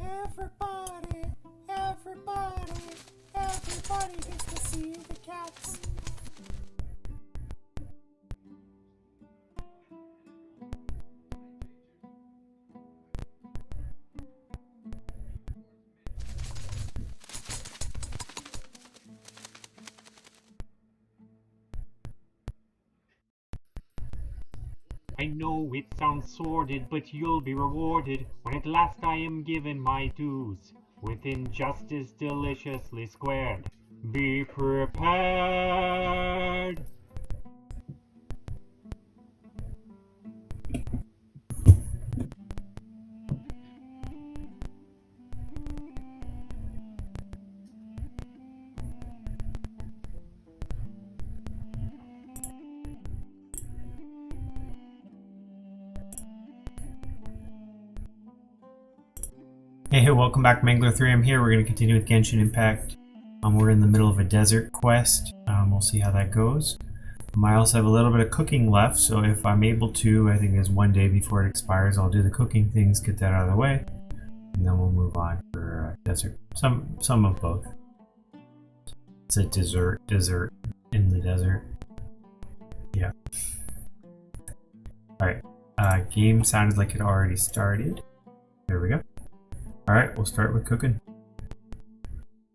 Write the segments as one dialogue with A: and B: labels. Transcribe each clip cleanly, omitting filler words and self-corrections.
A: Everybody, everybody, everybody gets to see the cats.
B: I know it sounds sordid, but you'll be rewarded when at last I am given my dues, with injustice deliciously squared. Be prepared!
C: Hey, welcome back, Mangler3. I'm here. We're going to continue with Genshin Impact. We're in the middle of a desert quest. We'll see how that goes. I also have a little bit of cooking left, so if I'm able to, I think there's one day before it expires, I'll do the cooking things, get that out of the way, and then we'll move on for desert. Some of both. It's a desert in the desert. Yeah. Alright. Game sounded like it already started. There we go. Alright, we'll start with cooking.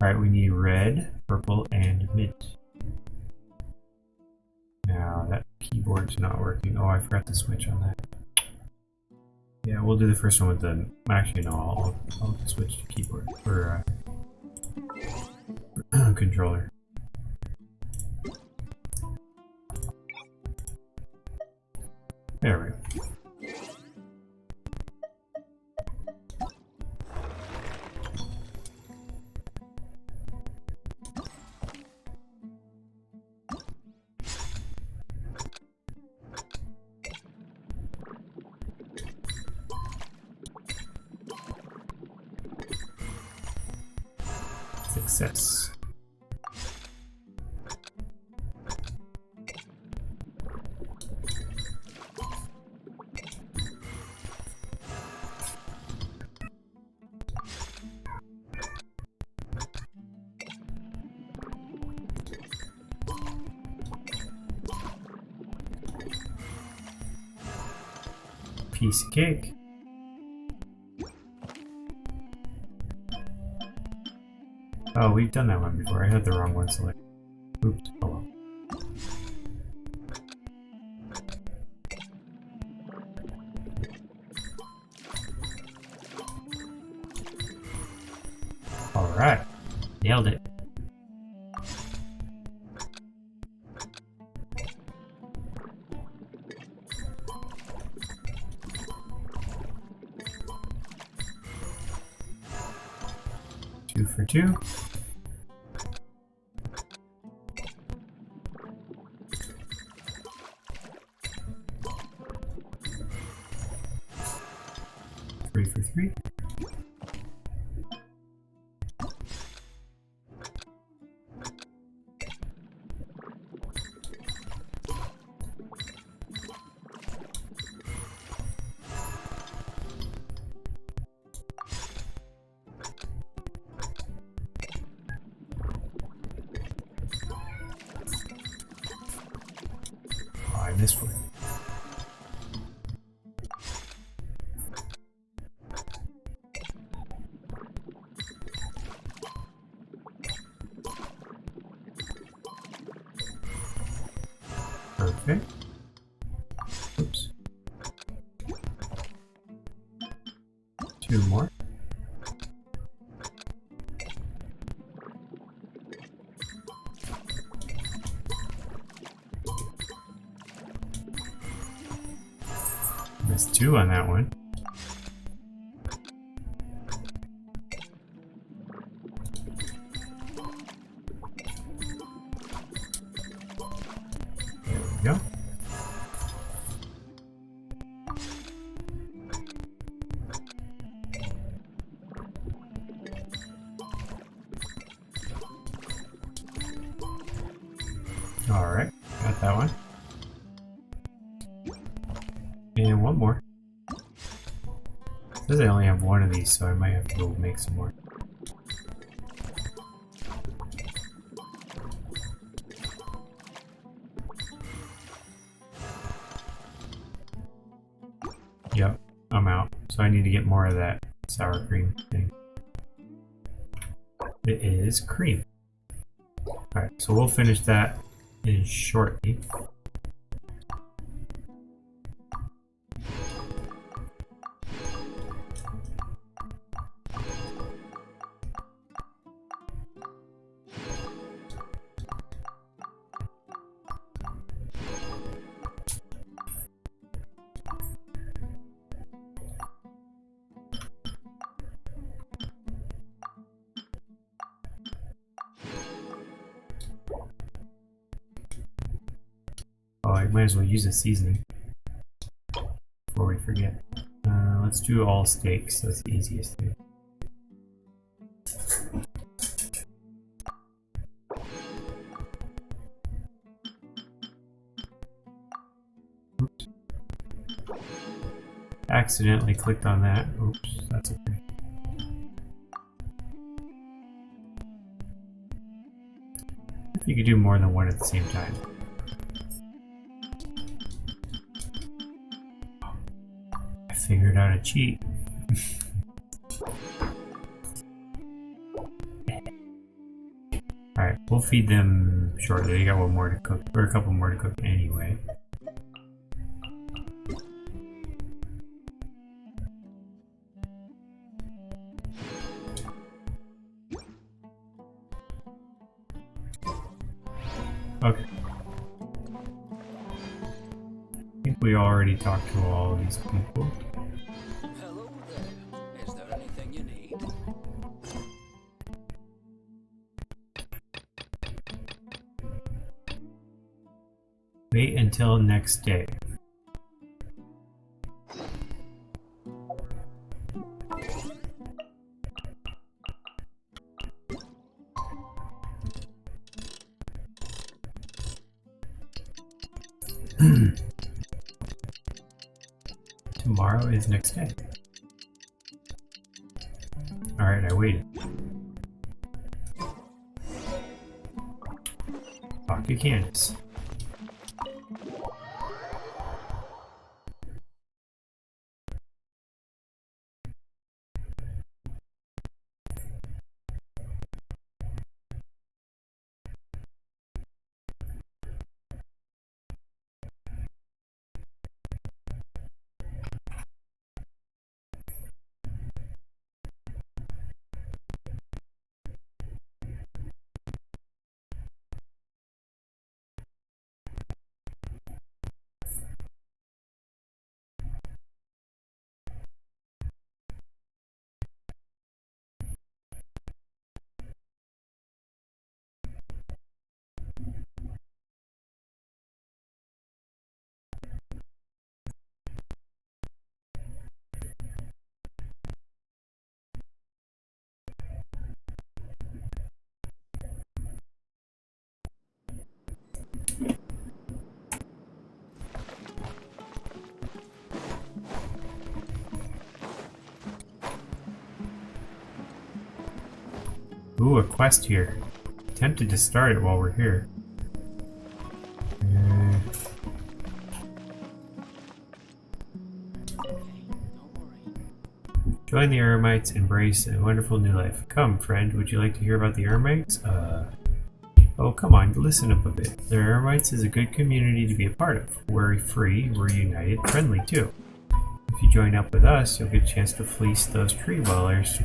C: Alright, we need red, purple, and mint. Now, that keyboard's not working. Oh, I forgot to switch on that. Yeah, we'll do the first one with the... Actually, no, I'll switch to keyboard for controller. There we go. Success. Piece of cake. Oh, we've done that one before. I had the wrong one selected. Oops. Oh well. Alright. Nailed it. Two for two. Three for three. Oh, I missed one. Perfect. Oops. Two more. Missed two on that one. There we go. Alright, got that one. And one more. Says I only have one of these, so I might have to go make some more. Yep, I'm out. So I need to get more of that sour cream thing. It is cream. Alright, so we'll finish that in shortly. Oh, I might as well use a seasoning before we forget. Let's do all steaks. That's the easiest thing. Oops. Accidentally clicked on that. Oops, that's okay. If you could do more than one at the same time. I figured out a cheat. Alright, we'll feed them shortly. They got one more to cook, or a couple more to cook anyway. Okay. I think we already talked to all these people.
D: Hello there. Is there anything you need?
C: Wait until next day. Tomorrow is next day. Alright, I waited. Talk to Candace. Ooh, a quest here. Tempted to start it while we're here. Join the Eremites, embrace a wonderful new life. Come, friend, would you like to hear about the Eremites? Oh, come on, listen up a bit. The Eremites is a good community to be a part of. We're free, we're united, friendly too. If you join up with us, you'll get a chance to fleece those tree dwellers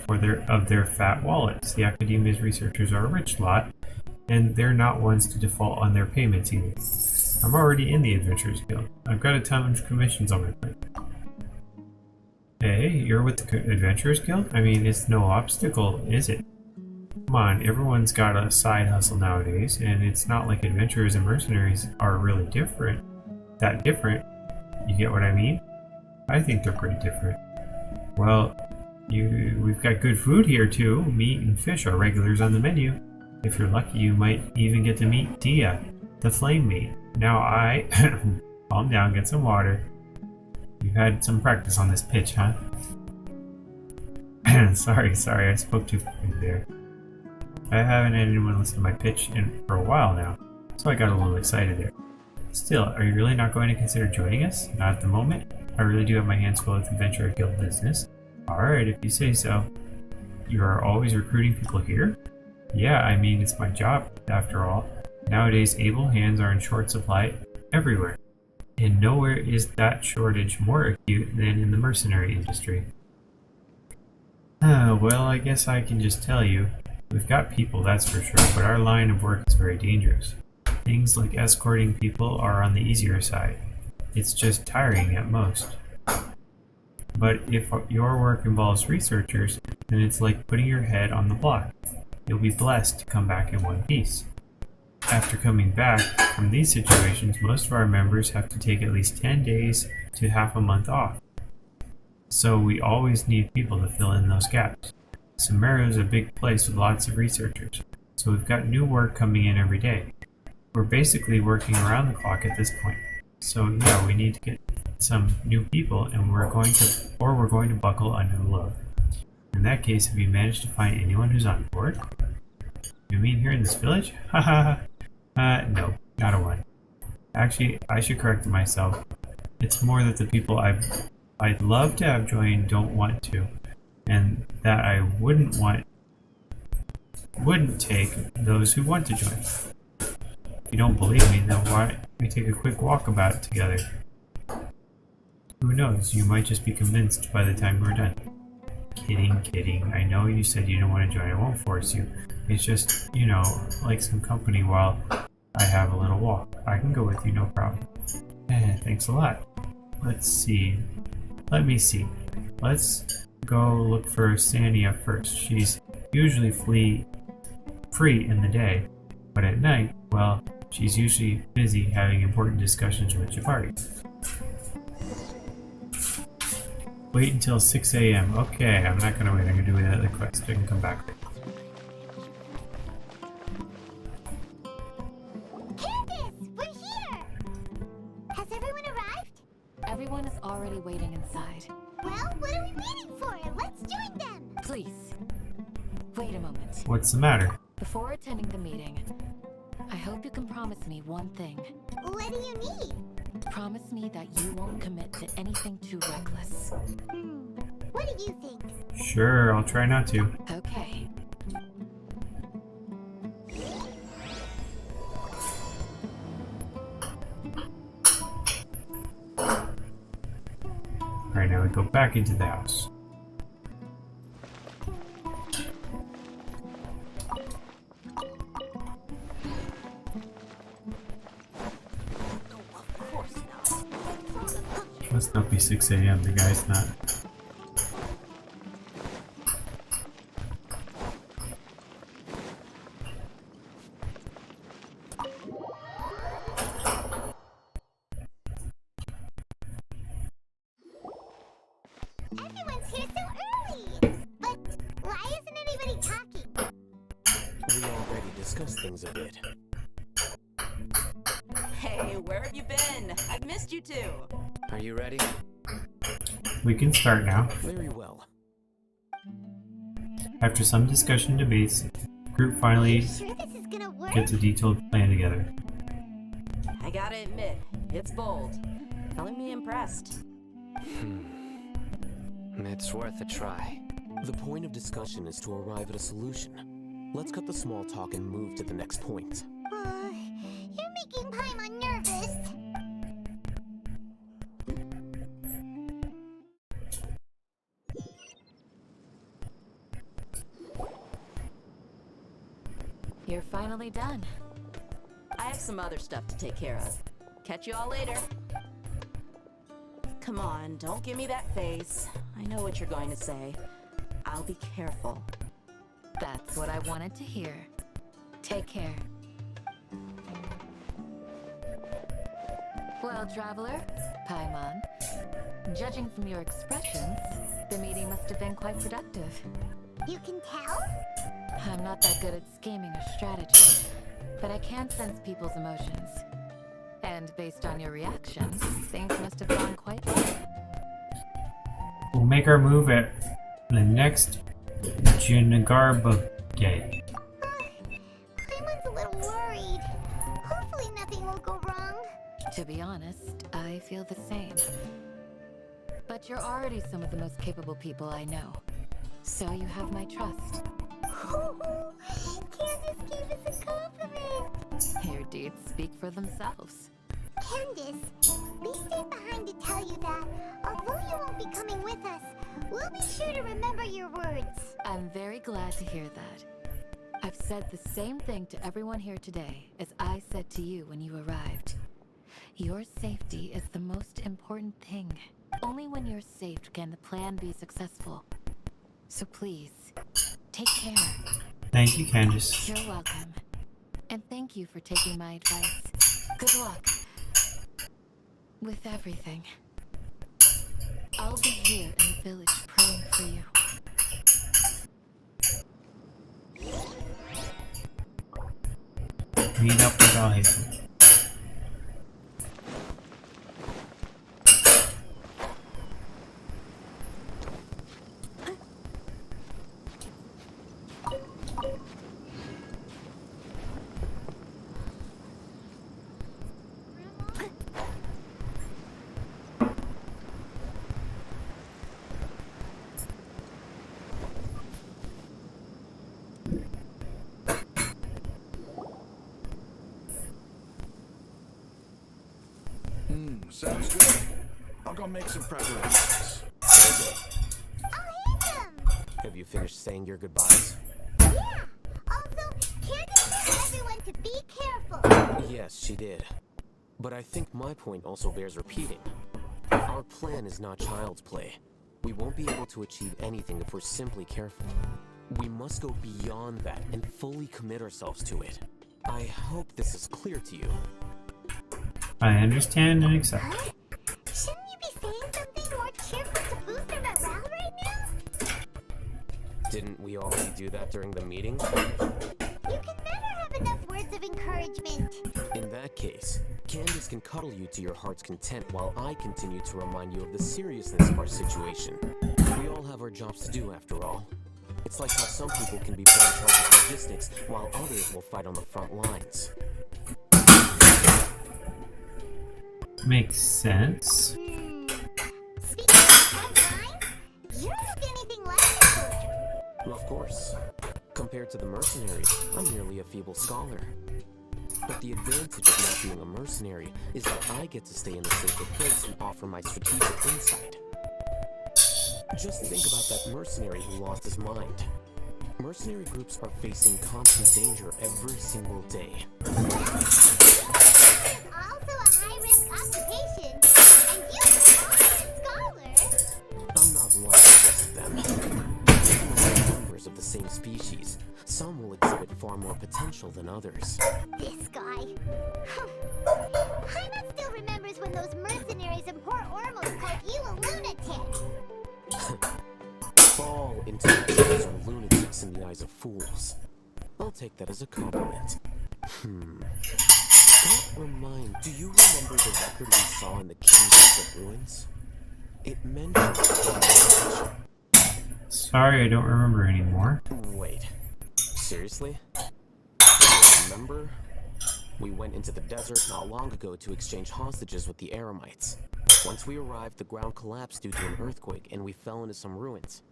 C: of their fat wallets. The Academia's researchers are a rich lot, and they're not ones to default on their payments either. I'm already in the Adventurers Guild. I've got a ton of commissions on my plate. Hey, you're with the Adventurers Guild? I mean, it's no obstacle, is it? Come on, everyone's got a side hustle nowadays, and it's not like adventurers and mercenaries are really different. That different. You get what I mean? I think they're pretty different. Well, we've got good food here too. Meat and fish are regulars on the menu. If you're lucky, you might even get to meet Dia, the flame maid. Now calm down, get some water. You've had some practice on this pitch, huh? sorry, I spoke too quickly there. I haven't had anyone listen to my pitch for a while now, so I got a little excited there. Still, are you really not going to consider joining us? Not at the moment. I really do have my hands full with the Venture Guild business. Alright, if you say so. You are always recruiting people here? Yeah, I mean, it's my job, after all. Nowadays, able hands are in short supply everywhere. And nowhere is that shortage more acute than in the mercenary industry. Well, I guess I can just tell you. We've got people, that's for sure, but our line of work is very dangerous. Things like escorting people are on the easier side. It's just tiring at most. But if your work involves researchers, then it's like putting your head on the block. You'll be blessed to come back in one piece. After coming back from these situations, most of our members have to take at least 10 days to half a month off. So we always need people to fill in those gaps. Sumeru is a big place with lots of researchers, so we've got new work coming in every day. We're basically working around the clock at this point. So yeah, we need to get some new people, and we're going to buckle under the load. In that case, have you managed to find anyone who's on board? You mean here in this village? Haha. No, not a one. Actually, I should correct myself. It's more that the people I'd love to have join don't want to, and that I wouldn't take those who want to join. If you don't believe me, then why don't we take a quick walk about it together? Who knows, you might just be convinced by the time we're done. Kidding. I know you said you don't want to join, I won't force you. It's just, you know, like some company while I have a little walk. I can go with you, no problem. Thanks a lot. Let's see. Let me see. Let's go look for Sania first. She's usually free in the day, but at night, well, she's usually busy having important discussions with Jabari. Wait until 6 a.m. Okay, I'm not gonna wait. I'm gonna do the quest. I can come back.
E: Candace, we're here! Has everyone arrived?
F: Everyone is already waiting inside.
E: Well, what are we waiting for? Let's join them!
F: Please, wait a moment.
C: What's the matter?
F: Before attending the meeting, I hope you can promise me one thing.
E: What do you need?
F: Promise me that you won't commit to anything too reckless.
E: What do you think?
C: Sure, I'll try not to.
F: Okay.
C: Alright, now we go back into the house. Must not be 6 a.m. The guy's not.
E: Everyone's here so early! But why isn't anybody talking?
G: We already discussed things a bit.
H: Hey, where have you been? I've missed you too.
G: Are you ready?
C: We can start now.
G: Very well.
C: After some discussion and debates, the group finally
E: Sure this is gonna work?
C: gets a detailed plan together.
H: I gotta admit, it's bold. Calling me impressed.
G: It's worth a try. The point of discussion is to arrive at a solution. Let's cut the small talk and move to the next point.
E: You're making Paimon nervous.
F: You're finally done.
H: I have some other stuff to take care of. Catch you all later. Come on, don't give me that face. I know what you're going to say. I'll be careful.
F: That's what I wanted to hear. Take care. Well, traveler, Paimon, judging from your expressions, the meeting must have been quite productive.
E: You can tell?
F: I'm not that good at scheming or strategy, but I can sense people's emotions. And based on your reactions, things must have gone quite well.
C: We'll make our move at the next Junagarba Gate.
E: Paimon's a little worried. Hopefully nothing will go wrong.
F: To be honest, I feel the same. But you're already some of the most capable people I know. So you have my trust.
E: Candace gave us a compliment.
F: Your deeds speak for themselves.
E: Candace, we stayed behind to tell you that, although you won't be coming with us, we'll be sure to remember your words.
F: I'm very glad to hear that. I've said the same thing to everyone here today as I said to you when you arrived. Your safety is the most important thing. Only when you're safe can the plan be successful. So please, take care.
C: Thank you, Candace.
F: You're welcome. And thank you for taking my advice. Good luck. With everything. I'll be here in the village praying for you.
C: Meet up with Alhazen.
D: Sounds good. I'll go make some preparations.
E: I'll hit them.
G: Have you finished saying your goodbyes?
E: Yeah. Also, Candace told everyone to be careful.
G: Yes, she did. But I think my point also bears repeating. Our plan is not child's play. We won't be able to achieve anything if we're simply careful. We must go beyond that and fully commit ourselves to it. I hope this is clear to you.
C: I understand and accept.
E: Huh? Shouldn't you be saying something more cheerful to boost our morale right now?
G: Didn't we already do that during the meeting?
E: You can never have enough words of encouragement.
G: In that case, Candace can cuddle you to your heart's content while I continue to remind you of the seriousness of our situation. We all have our jobs to do after all. It's like how some people can be put in charge of logistics while others will fight on the front lines.
C: Makes sense.
E: Speaking of front lines, you don't look anything like a soldier.
G: Of course. Compared to the mercenaries, I'm merely a feeble scholar. But the advantage of not being a mercenary is that I get to stay in a safer place and offer my strategic insight. Just think about that mercenary who lost his mind. Mercenary groups are facing constant danger every single day.
E: Also a high-risk occupation, and you are a scholar.
G: I'm not like the rest of them. Even among members of the same species, some will exhibit far more potential than others.
E: This guy. Paimon still remembers when those mercenaries in Port Ormos called you a lunatic.
G: All intellectuals are lunatics in the eyes of fools. I'll take that as a compliment. That reminds. Do you remember the record we saw in the King's Ruins? It mentioned.
C: Sorry, I don't remember anymore.
G: Wait. Seriously? Remember? We went into the desert not long ago to exchange hostages with the Aramites. Once we arrived, the ground collapsed due to an earthquake, and we fell into some ruins.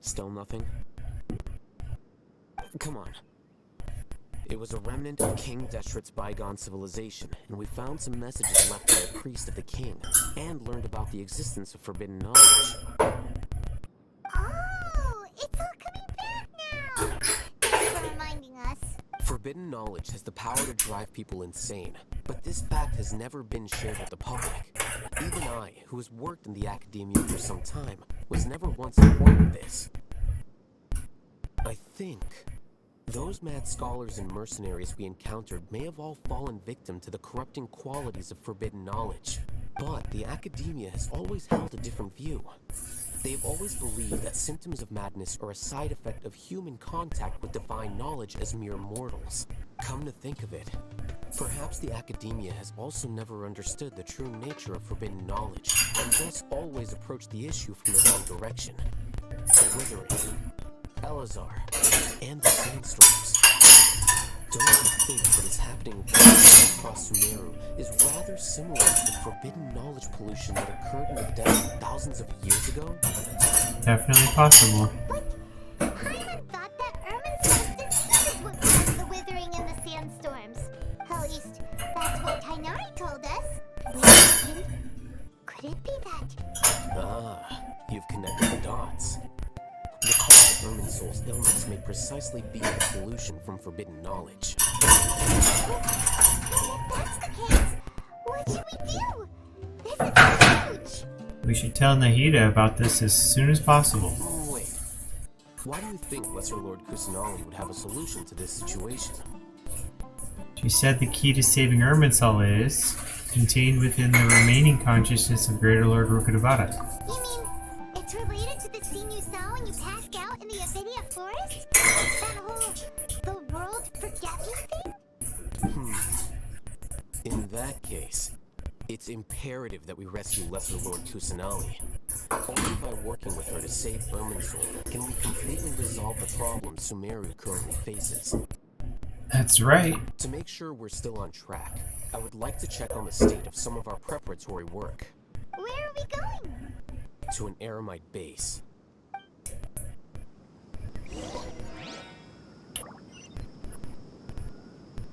G: Still nothing? Come on. It was a remnant of King Deshret's bygone civilization, and we found some messages left by a priest of the king, and learned about the existence of forbidden knowledge.
E: Oh, it's all coming back now. Thanks for reminding us.
G: Forbidden knowledge has the power to drive people insane, but this fact has never been shared with the public. Even I, who has worked in the academia for some time, was never once informed of this. I think those mad scholars and mercenaries we encountered may have all fallen victim to the corrupting qualities of forbidden knowledge. But the academia has always held a different view. They've always believed that symptoms of madness are a side effect of human contact with divine knowledge as mere mortals. Come to think of it, Perhaps the academia has also never understood the true nature of forbidden knowledge, and thus always approached the issue from the wrong direction. The Withering, Elazar, and the Sandstorms. Don't you think what is happening across Sumeru is rather similar to the forbidden knowledge pollution that occurred in the desert thousands of years ago?
C: Definitely possible.
E: Paimon thought that Ermin's justice is what caused the Withering and the Sandstorms. At least, that's what Tainari told us. Wait a second. Could it be that?
G: Ah, you've connected the dots. The cause of Irminsul's illness may precisely be the pollution from forbidden knowledge.
E: If that's the case, what should we do? This is huge!
C: We should tell Nahida about this as soon as possible.
G: Wait. Why do you think Lesser Lord Kusanali would have a solution to this situation?
C: She said the key to saving Irminsul is contained within the remaining consciousness of Greater Lord Rukkhadevata.
E: You mean it's related to the scene you saw when you passed out in the Avidia Forest? That whole the world forget me thing?
G: In that case, it's imperative that we rescue Lesser Lord Kusanali. Only by working with her to save Irminsul can we completely resolve the problems Sumeru currently faces.
C: That's right.
G: To make sure we're still on track, I would like to check on the state of some of our preparatory work.
E: Where are we going?
G: To an Eremite base.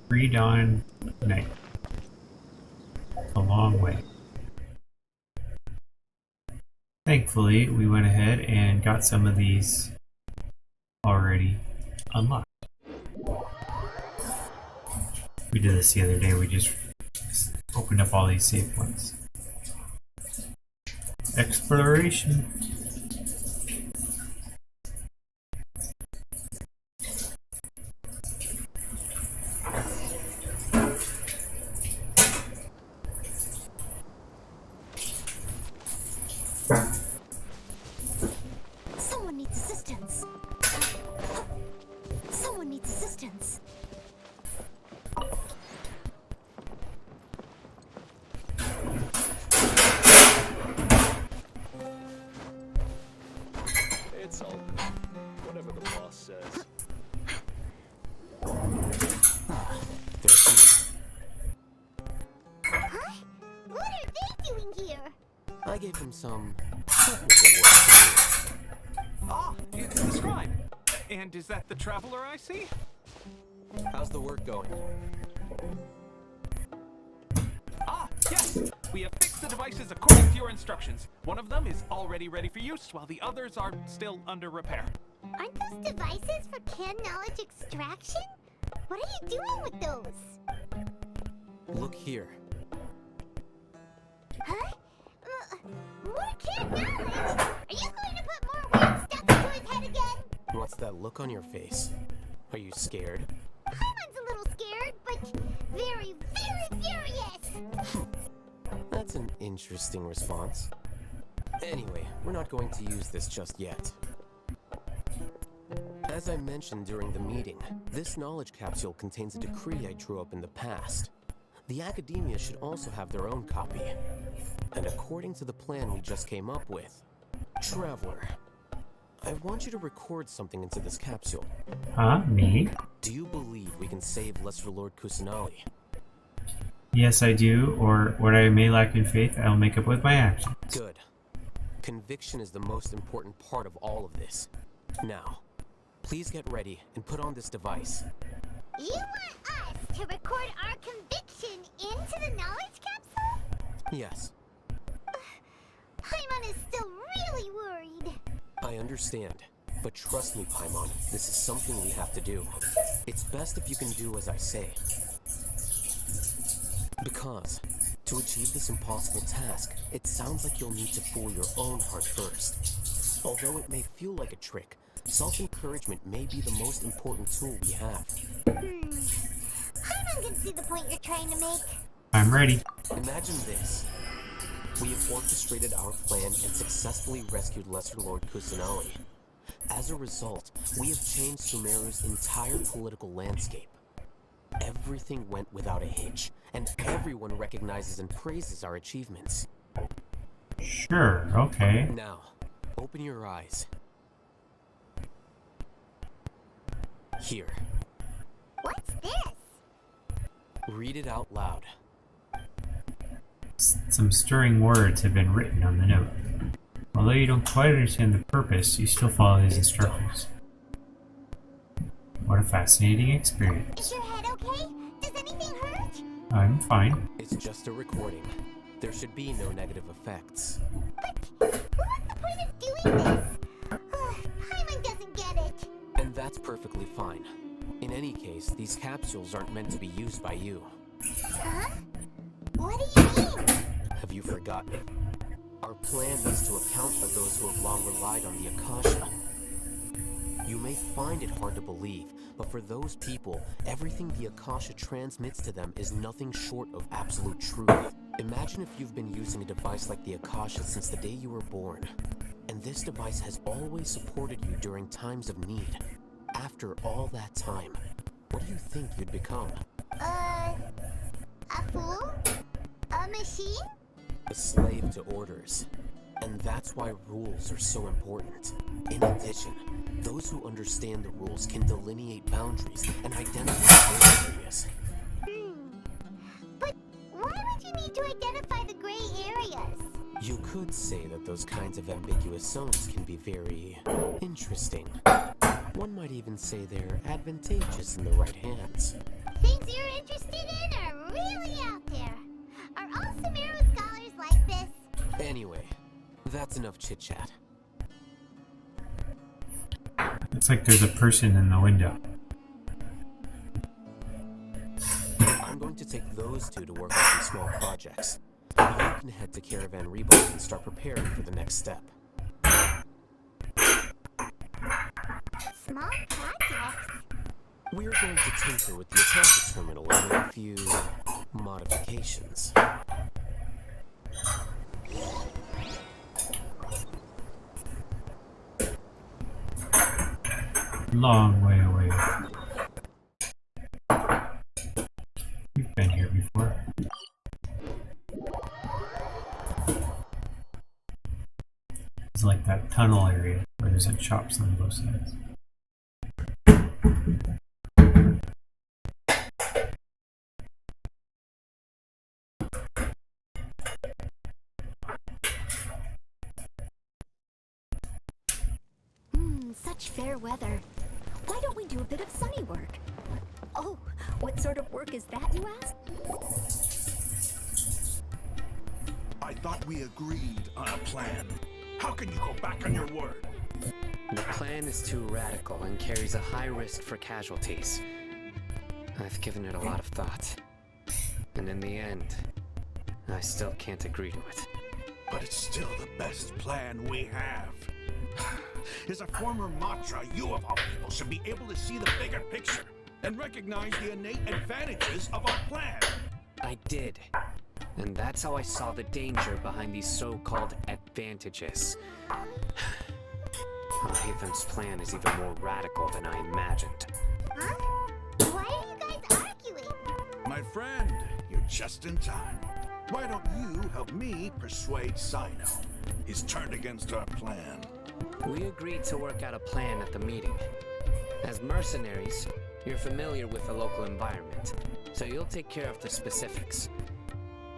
C: Pre-dawn night. A long way. Thankfully, we went ahead and got some of these already unlocked. We did this the other day, we just opened up all these save points. Exploration.
E: Someone needs assistance. Someone needs assistance.
D: It's all good. Whatever the boss says.
G: There's some...
E: Huh? What are they doing here?
G: I gave him some technical work to do.
I: Ah, it's the scribe. And is that the traveler I see?
G: How's the work going?
I: Ah, yes! We have fixed the devices according to your instructions. One of them is already ready for use, while the others are still under repair.
E: Aren't those devices for canned knowledge extraction? What are you doing with those?
G: Look here.
E: Huh? More canned knowledge? Are you going to put more weird stuff into his head again?
G: What's that look on your face? Are you scared?
E: Paimon's a little scared, but very, very furious.
G: That's an interesting response. Anyway, we're not going to use this just yet. As I mentioned during the meeting, this knowledge capsule contains a decree I drew up in the past. The academia should also have their own copy. And according to the plan we just came up with, Traveler, I want you to record something into this capsule.
C: Huh? Me?
G: Do you believe we can save Lesser Lord Kusanali?
C: Yes, I do, or what I may lack in faith, I'll make up with my actions.
G: Good. Conviction is the most important part of all of this. Now, please get ready and put on this device.
E: You want us to record our conviction into the knowledge capsule?
G: Yes,
E: Paimon is still really worried.
G: I understand. But trust me, Paimon, this is something we have to do. It's best if you can do as I say. Because, to achieve this impossible task, it sounds like you'll need to fool your own heart first. Although it may feel like a trick, self-encouragement may be the most important tool we have.
E: Paimon can see the point you're trying to make.
C: I'm ready.
G: Imagine this. We have orchestrated our plan and successfully rescued Lesser Lord Kusanali. As a result, we have changed Sumeru's entire political landscape. Everything went without a hitch, and everyone recognizes and praises our achievements.
C: Sure, okay.
G: Now, open your eyes. Here.
E: What's this?
G: Read it out loud.
C: Some stirring words have been written on the note. Although you don't quite understand the purpose, you still follow these instructions. What a fascinating experience.
E: Is your head okay? Does anything hurt?
C: I'm fine.
G: It's just a recording. There should be no negative effects.
E: But what's the point of doing this? Paimon doesn't get it.
G: And that's perfectly fine. In any case, these capsules aren't meant to be used by you.
E: Huh? What do you mean?
G: Have you forgotten? Our plan is to account for those who have long relied on the Akasha. You may find it hard to believe, but for those people, everything the Akasha transmits to them is nothing short of absolute truth. Imagine if you've been using a device like the Akasha since the day you were born, and this device has always supported you during times of need. After all that time, what do you think you'd become?
E: A fool? A machine?
G: A slave to orders. And that's why rules are so important. In addition, those who understand the rules can delineate boundaries and identify gray areas.
E: But why would you need to identify the gray areas?
G: You could say that those kinds of ambiguous zones can be very interesting. One might even say they're advantageous in the right hands.
E: Things you're interested in are really out there. Are all Sumeru scholars like this?
G: Anyway, that's enough chit-chat.
C: Looks like there's a person in the window.
G: I'm going to take those two to work on some small projects. You can head to Caravan Reebok and start preparing for the next step.
E: Small projects?
G: We're going to tinker with the Akasha terminal and make a few modifications.
C: Long way away. We've been here before. It's like that tunnel area where there's like shops on both sides.
F: Such fair weather. Why don't we do a bit of sunny work? Oh, what sort of work is that, you ask?
J: I thought we agreed on a plan. How can you go back on your word?
K: The plan is too radical and carries a high risk for casualties. I've given it a lot of thought. And in the end, I still can't agree to it.
J: But it's still the best plan we have. As a former Matra, you of all people should be able to see the bigger picture and recognize the innate advantages of our plan.
K: I did. And that's how I saw the danger behind these so-called advantages. Hatham's plan is even more radical than I imagined.
E: Huh? Why are you guys arguing?
J: My friend, you're just in time. Why don't you help me persuade Sino? He's turned against our plan.
K: We agreed to work out a plan at the meeting. As mercenaries, you're familiar with the local environment, so you'll take care of the specifics.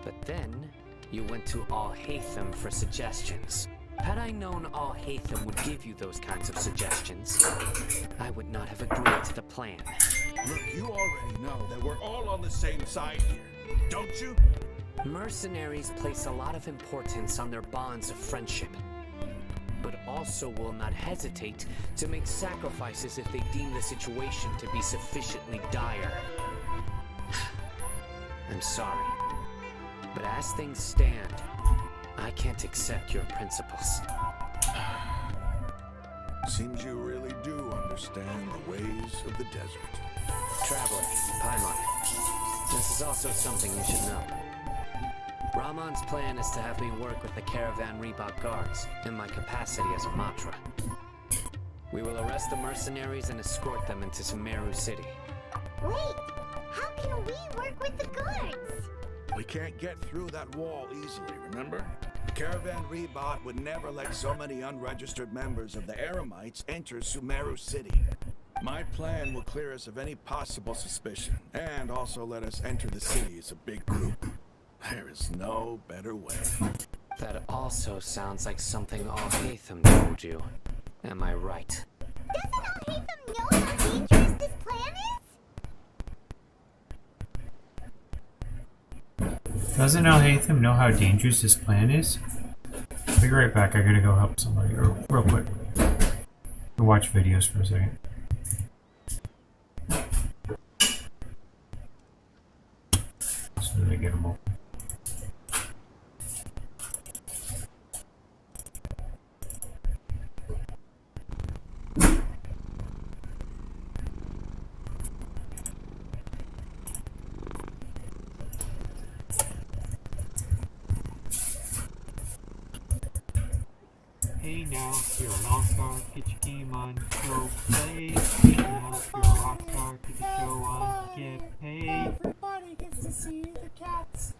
K: But then, you went to Al-Hatham for suggestions. Had I known Al-Hatham would give you those kinds of suggestions, I would not have agreed to the plan.
J: Look, you already know that we're all on the same side here, don't you?
K: Mercenaries place a lot of importance on their bonds of friendship, but also will not hesitate to make sacrifices if they deem the situation to be sufficiently dire. I'm sorry, but as things stand, I can't accept your principles.
J: Seems you really do understand the ways of the desert.
K: Traveler, Paimon, this is also something you should know. Rahman's plan is to have me work with the Caravan Reebok guards in my capacity as a Matra. We will arrest the mercenaries and escort them into Sumeru City.
E: Wait, how can we work with the guards?
J: We can't get through that wall easily, remember? Caravan Rebot would never let so many unregistered members of the Eremites enter Sumeru City. My plan will clear us of any possible suspicion, and also let us enter the city as a big group. There is no better way.
K: That also sounds like something Al-Haytham told you. Am I right?
E: Doesn't Al-Haytham know how dangerous this plan is?
C: Doesn't Al-Haytham know how dangerous this plan is? I'll be right back. I gotta go help somebody real quick. Go watch videos for a second. So they get them open.
B: Hey now, you're an all-star, get your game on, go play. Hey now, you're a rock star, get the show on, get paid.
A: Everybody gets to see the cats.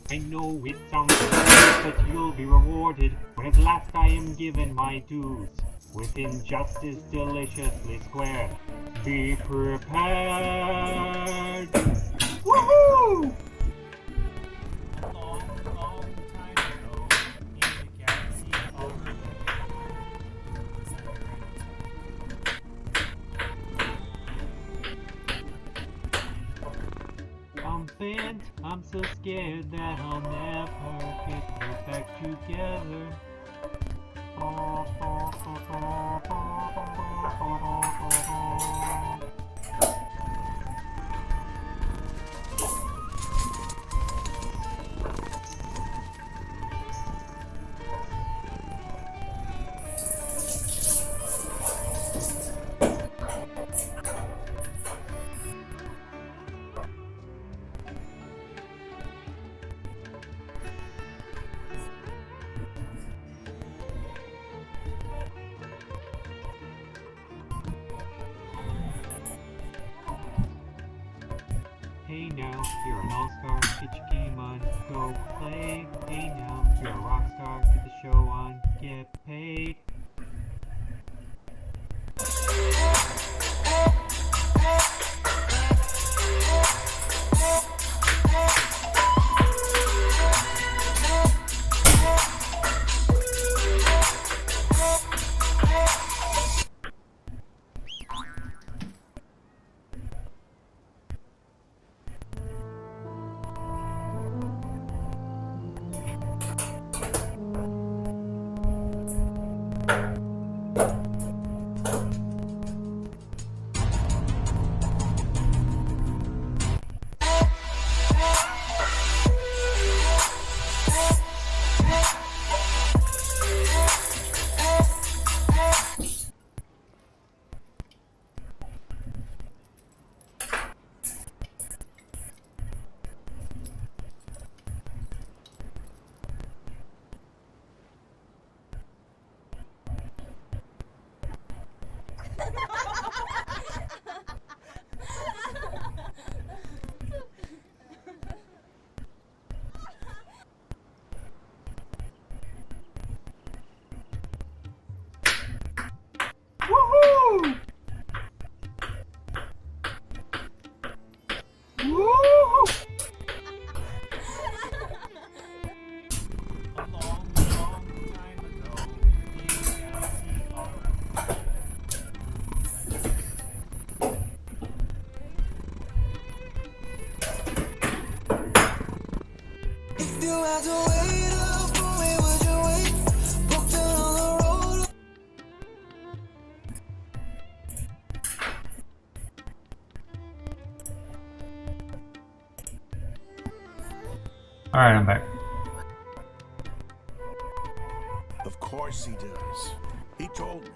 B: I know it sounds weird, but you'll be rewarded when at last I am given my dues. With injustice deliciously squared. Be prepared! Woohoo!
A: Long, long time ago, in the galaxy of
B: I'm bent, I'm so scared that I'll never get us back together. Hey now, you're an all-star, get your game on, go play. Hey now, you're a rock star, get the show on, get paid.
C: Alright, I'm back.
J: Of course he does. He told me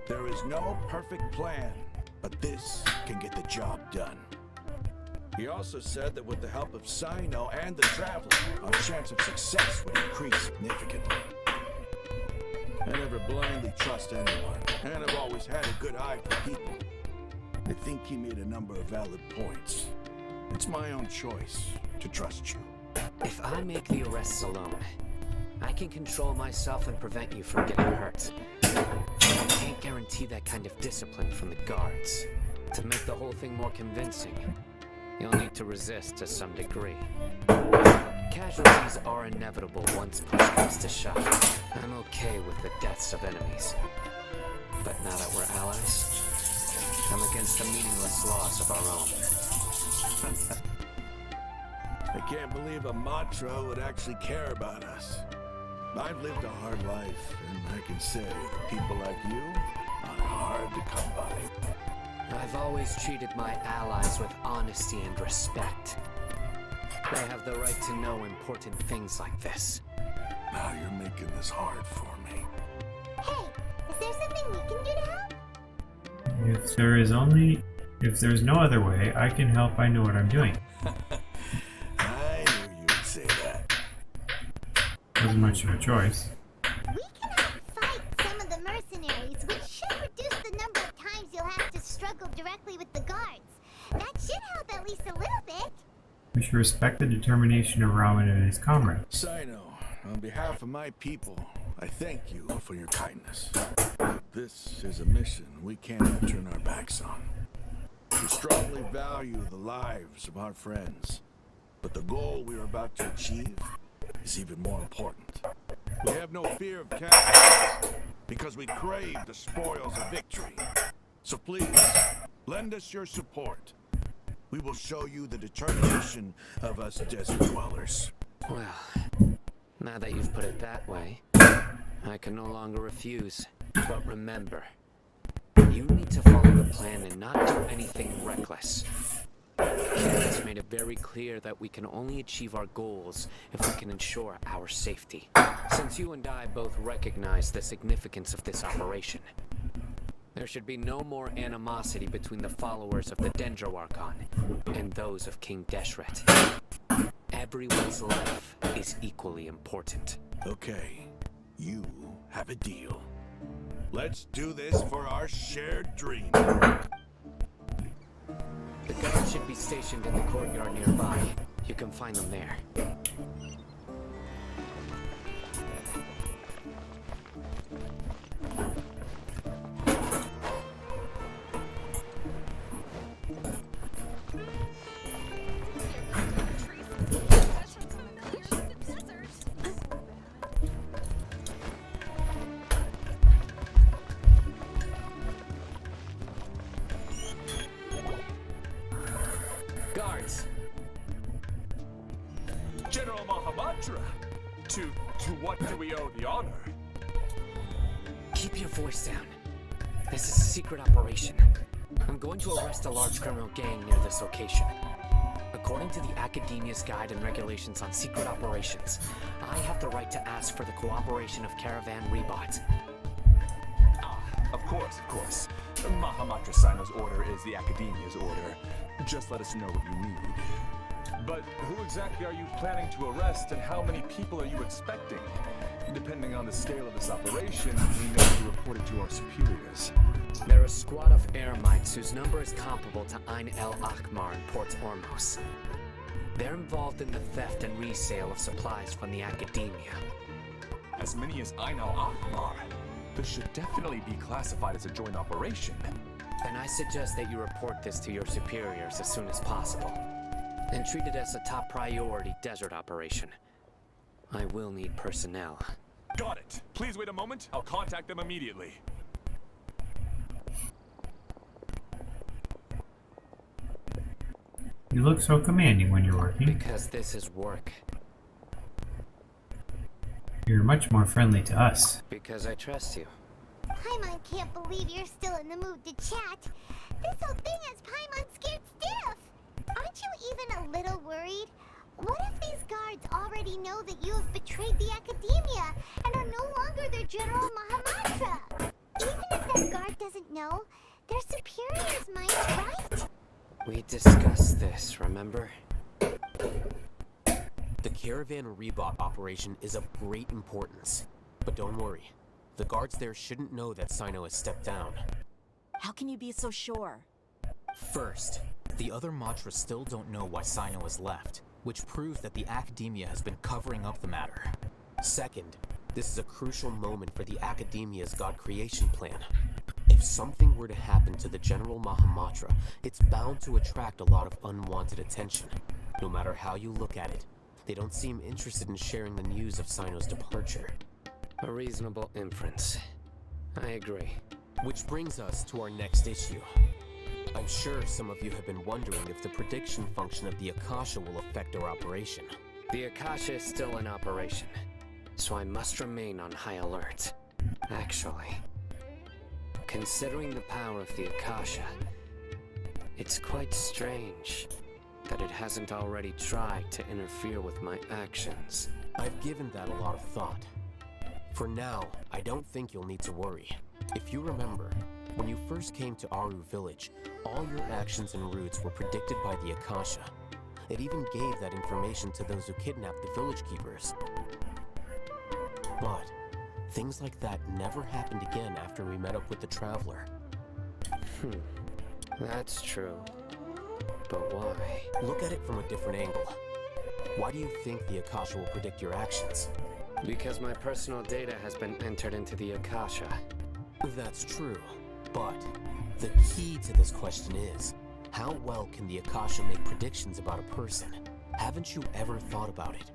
J: there is no perfect plan, but this can get the job done. He also said that with the help of Sino and the Traveler, our chance of success would increase significantly. I never blindly trust anyone, and I've always had a good eye for people. I think he made a number of valid points. It's my own choice to trust you.
K: If I make the arrests alone, I can control myself and prevent you from getting hurt. I can't guarantee that kind of discipline from the guards. To make the whole thing more convincing, you'll need to resist to some degree. Casualties are inevitable once push comes to shove. I'm okay with the deaths of enemies. But now that we're allies, I'm against the meaningless laws of our own.
J: I can't believe a Matra would actually care about us. I've lived a hard life, and I can say that people like you are hard to come by.
K: I've always treated my allies with honesty and respect. They have the right to know important things like this.
J: Now you're making this hard for me.
E: Hey, is there something we can do to help?
C: If there's no other way, I can help. I know what I'm doing.
J: I knew you'd say that.
C: Wasn't much of a choice.
E: We can help fight some of the mercenaries, which should reduce the number of times you'll have to struggle directly with the guards. That should help at least a little bit.
C: We should respect the determination of Ramen and his comrades.
J: Sino, on behalf of my people, I thank you for your kindness. This is a mission we can't turn our backs on. We strongly value the lives of our friends, but the goal we are about to achieve is even more important. We have no fear of casualties because we crave the spoils of victory. So please, lend us your support. We will show you the determination of us desert dwellers.
K: Well, now that you've put it that way, I can no longer refuse. But remember, you need to follow the plan and not do anything reckless. It's made it very clear that we can only achieve our goals if we can ensure our safety. Since you and I both recognize the significance of this operation, there should be no more animosity between the followers of the Dendro Archon and those of King Deshret. Everyone's life is equally important.
J: Okay, you have a deal. Let's do this for our shared dream.
K: The guards should be stationed in the courtyard nearby. You can find them there. Guards!
I: General Mahamatra! To what do we owe the honor?
K: Keep your voice down. This is a secret operation. I'm going to arrest a large criminal gang near this location. According to the Academia's Guide and Regulations on Secret Operations, I have the right to ask for the cooperation of Caravan Rebot.
I: Of course. Mahamatra Sino's order is the Academia's order. Just let us know what you need. But who exactly are you planning to arrest, and how many people are you expecting? Depending on the scale of this operation, we may have to report it to our superiors.
K: They're a squad of Eremites whose number is comparable to Ain El Akmar in Port Ormos. They're involved in the theft and resale of supplies from the Academia.
I: As many as Ain El Akmar? This should definitely be classified as a joint operation.
K: Then I suggest that you report this to your superiors as soon as possible, and treat it as a top priority desert operation. I will need personnel.
I: Got it. Please wait a moment. I'll contact them immediately.
C: You look so commanding when you're working.
K: Because this is work.
C: You're much more friendly to us.
K: Because I trust you.
E: Paimon can't believe you're still in the mood to chat. This whole thing has Paimon scared stiff. Aren't you even a little worried? What if these guards already know that you have betrayed the Academia and are no longer their General Mahamatra? Even if that guard doesn't know, their superiors might, right?
K: We discussed this, remember?
G: The Caravan Rebot operation is of great importance. But don't worry, the guards there shouldn't know that Sino has stepped down.
H: How can you be so sure?
L: First, the other Matras still don't know why Sino has left, which proves that the Academia has been covering up the matter.
G: Second, this is a crucial moment for the Academia's God creation plan. If something were to happen to the General Mahamatra, it's bound to attract a lot of unwanted attention. No matter how you look at it, they don't seem interested in sharing the news of Sino's departure.
K: A reasonable inference. I agree.
G: Which brings us to our next issue. I'm sure some of you have been wondering if the prediction function of the Akasha will affect our operation.
K: The Akasha is still in operation, so I must remain on high alert. Actually, considering the power of the Akasha, it's quite strange that it hasn't already tried to interfere with my actions.
G: I've given that a lot of thought. For now, I don't think you'll need to worry. If you remember, when you first came to Aru Village, all your actions and routes were predicted by the Akasha. It even gave that information to those who kidnapped the village keepers. But things like that never happened again after we met up with the Traveler.
K: That's true. But why?
G: Look at it from a different angle. Why do you think the Akasha will predict your actions?
K: Because my personal data has been entered into the Akasha.
G: That's true, but the key to this question is, how well can the Akasha make predictions about a person? Haven't you ever thought about it?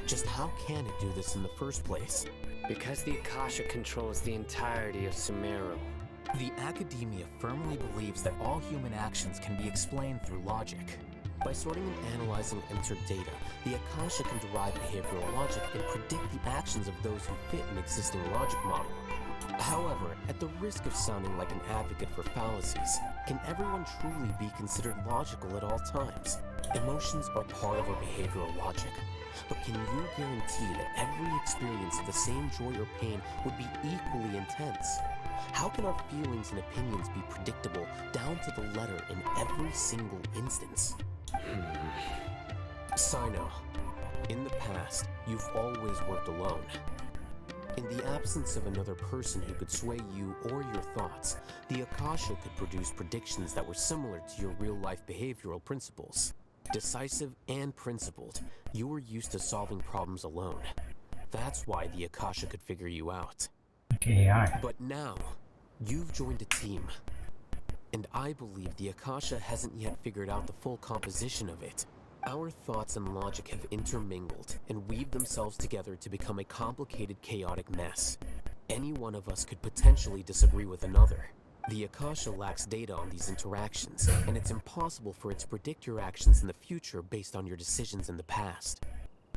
G: Just how can it do this in the first place?
K: Because the Akasha controls the entirety of Sumeru.
L: The Academia firmly believes that all human actions can be explained through logic.
G: By sorting and analyzing entered data, the Akasha can derive behavioral logic and predict the actions of those who fit an existing logic model. However, at the risk of sounding like an advocate for fallacies, can everyone truly be considered logical at all times? Emotions are part of our behavioral logic, but can you guarantee that every experience of the same joy or pain would be equally intense? How can our feelings and opinions be predictable down to the letter in every single instance? Sino, in the past, you've always worked alone. In the absence of another person who could sway you or your thoughts, the Akasha could produce predictions that were similar to your real-life behavioral principles. Decisive and principled, you were used to solving problems alone. That's why the Akasha could figure you out.
C: AI.
G: But now, you've joined a team. And I believe the Akasha hasn't yet figured out the full composition of it. Our thoughts and logic have intermingled and weaved themselves together to become a complicated, chaotic mess. Any one of us could potentially disagree with another. The Akasha lacks data on these interactions, and it's impossible for it to predict your actions in the future based on your decisions in the past.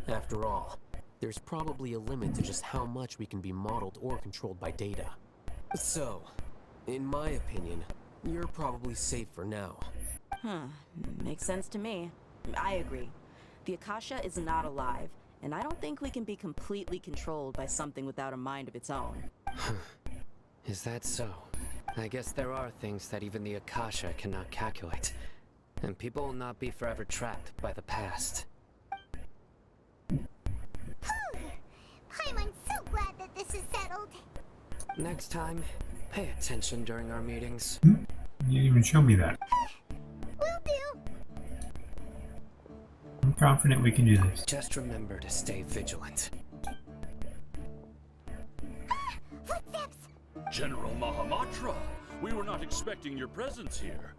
G: After all, there's probably a limit to just how much we can be modeled or controlled by data. So, in my opinion, you're probably safe for now.
H: Makes sense to me. I agree. The Akasha is not alive, and I don't think we can be completely controlled by something without a mind of its own.
K: Is that so? I guess there are things that even the Akasha cannot calculate, and people will not be forever trapped by the past.
E: I'm so glad that this is settled.
K: Next time, pay attention during our meetings.
C: You didn't even show me that.
E: Will do.
C: I'm confident we can do this.
K: Just remember to stay vigilant.
E: Footsteps!
M: General Mahamatra, we were not expecting your presence here.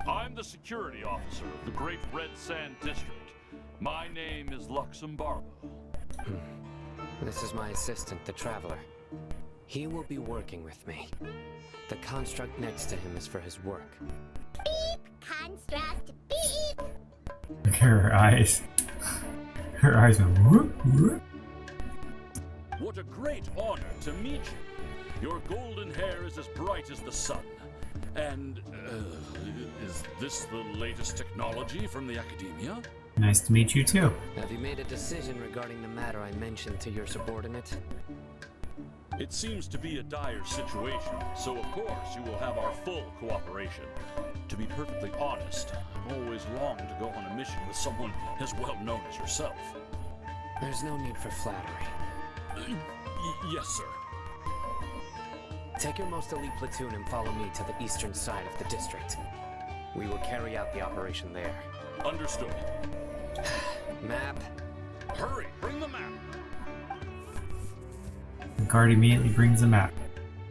M: I'm the security officer of the Great Red Sand District. My name is Luxembarbo.
K: This is my assistant, the Traveler. He will be working with me. The construct next to him is for his work.
E: Beep! Construct! Beep!
C: Look at her eyes. Her eyes went whoop, whoop.
M: What a great honor to meet you. Your golden hair is as bright as the sun. And, is this the latest technology from the Academia?
C: Nice to meet you too.
K: Have you made a decision regarding the matter I mentioned to your subordinate?
M: It seems to be a dire situation, so of course you will have our full cooperation. To be perfectly honest, I've always longed to go on a mission with someone as well known as yourself.
K: There's no need for flattery.
M: Yes, sir.
K: Take your most elite platoon and follow me to the eastern side of the district. We will carry out the operation there.
M: Understood.
K: Map.
M: Hurry, bring the map.
C: The guard immediately brings the map.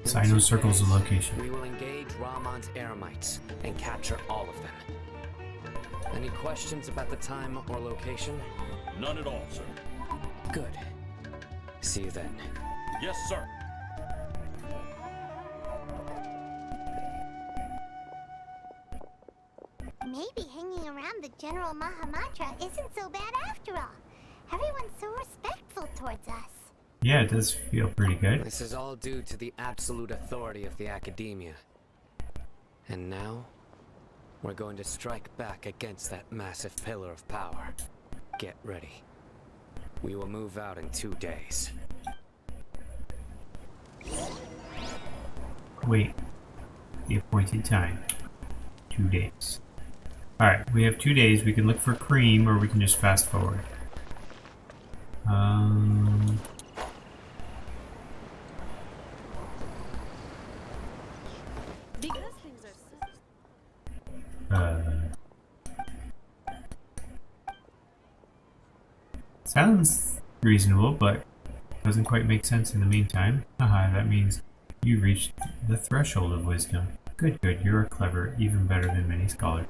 C: Sino circles the location.
K: We will engage Rahman's Eremites and capture all of them. Any questions about the time or location?
M: None at all, sir.
K: Good. See you then.
M: Yes, sir.
E: Maybe hanging around the General Mahamatra isn't so bad after all. Everyone's so respectful towards us.
C: Yeah, it does feel pretty good.
K: This is all due to the absolute authority of the Academia. And now, we're going to strike back against that massive pillar of power. Get ready. We will move out in 2 days.
C: Wait. The appointed time. 2 days. Alright, we have 2 days. We can look for cream or we can just fast forward. Sounds reasonable, but doesn't quite make sense in the meantime. Haha, that means you reached the threshold of wisdom. Good, good, you're clever, even better than many scholars.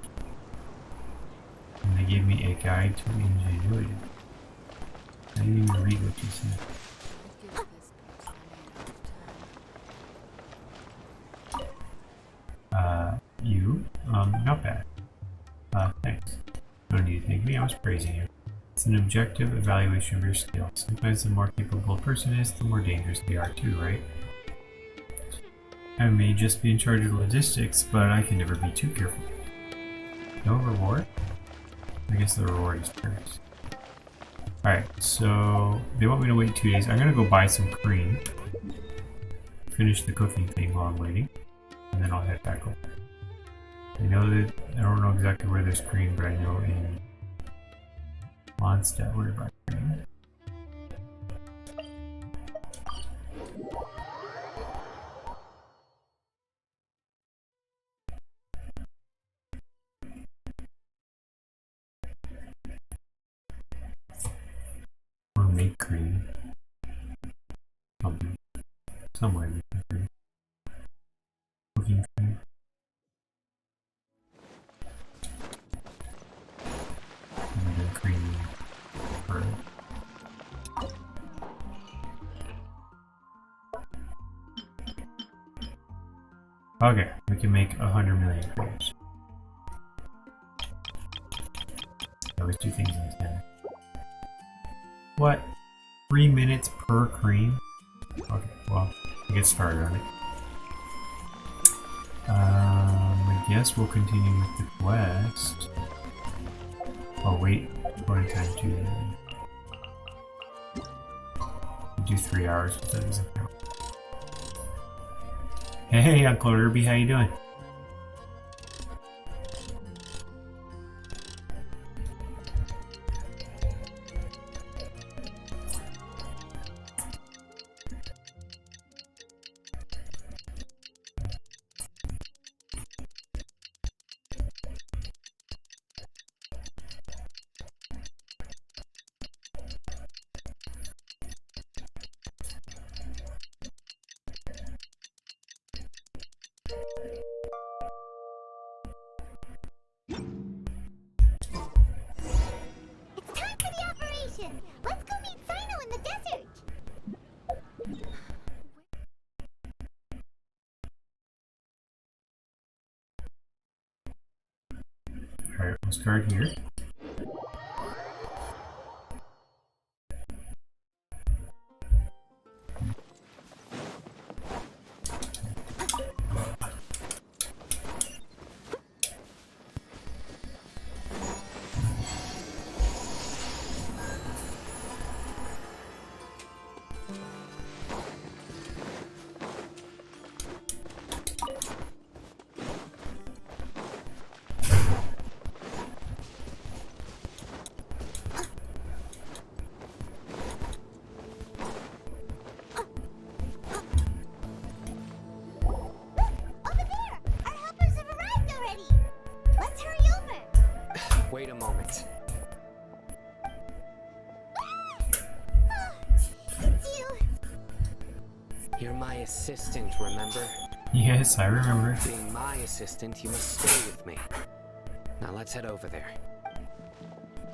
C: And they gave me a guide to ingenuity. I didn't even read what you said. Not bad. Thanks. No need to thank me, I was praising you. It's an objective evaluation of your skills. Sometimes the more capable a person is, the more dangerous they are too, right? I may just be in charge of logistics, but I can never be too careful. No reward? I guess the reward is perks. Alright, so they want me to wait 2 days. I'm gonna go buy some cream. Finish the cooking thing while I'm waiting. And then I'll head back over. I know that I don't know exactly where there's cream, but I know in Mondstadt where to buy cream. Or make cream. Somewhere make cream. Cooking cream. Okay, we can make 100 million creams. Those two things instead. What? 3 minutes per cream? Okay, well, we'll get started on it. I guess we'll continue with the quest. Oh wait, what a time to do 3 hours, but that doesn't count. Hey, Uncle Irby, how you doing?
E: Let's go meet Sino in the desert!
C: Alright, we'll start here.
K: moment.
E: It's you.
K: You're my assistant, remember?
C: Yes, I remember.
K: Being my assistant, you must stay with me. Now let's head over there.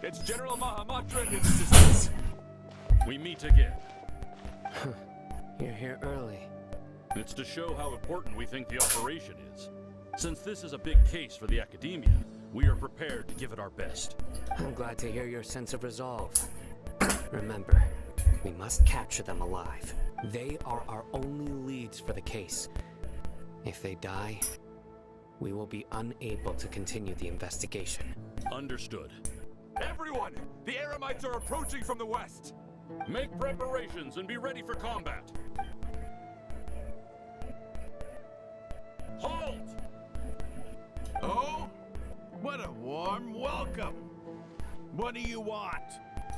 I: It's General Mahamatra and his assistants.
M: We meet again.
K: You're here early.
M: It's to show how important we think the operation is. Since this is a big case for the Academia, we are prepared to give it our best.
K: I'm glad to hear your sense of resolve. Remember, we must capture them alive. They are our only leads for the case. If they die, we will be unable to continue the investigation.
M: Understood.
I: Everyone! The Eremites are approaching from the west!
M: Make preparations and be ready for combat. Halt!
J: Oh? What a warm welcome! What do you want?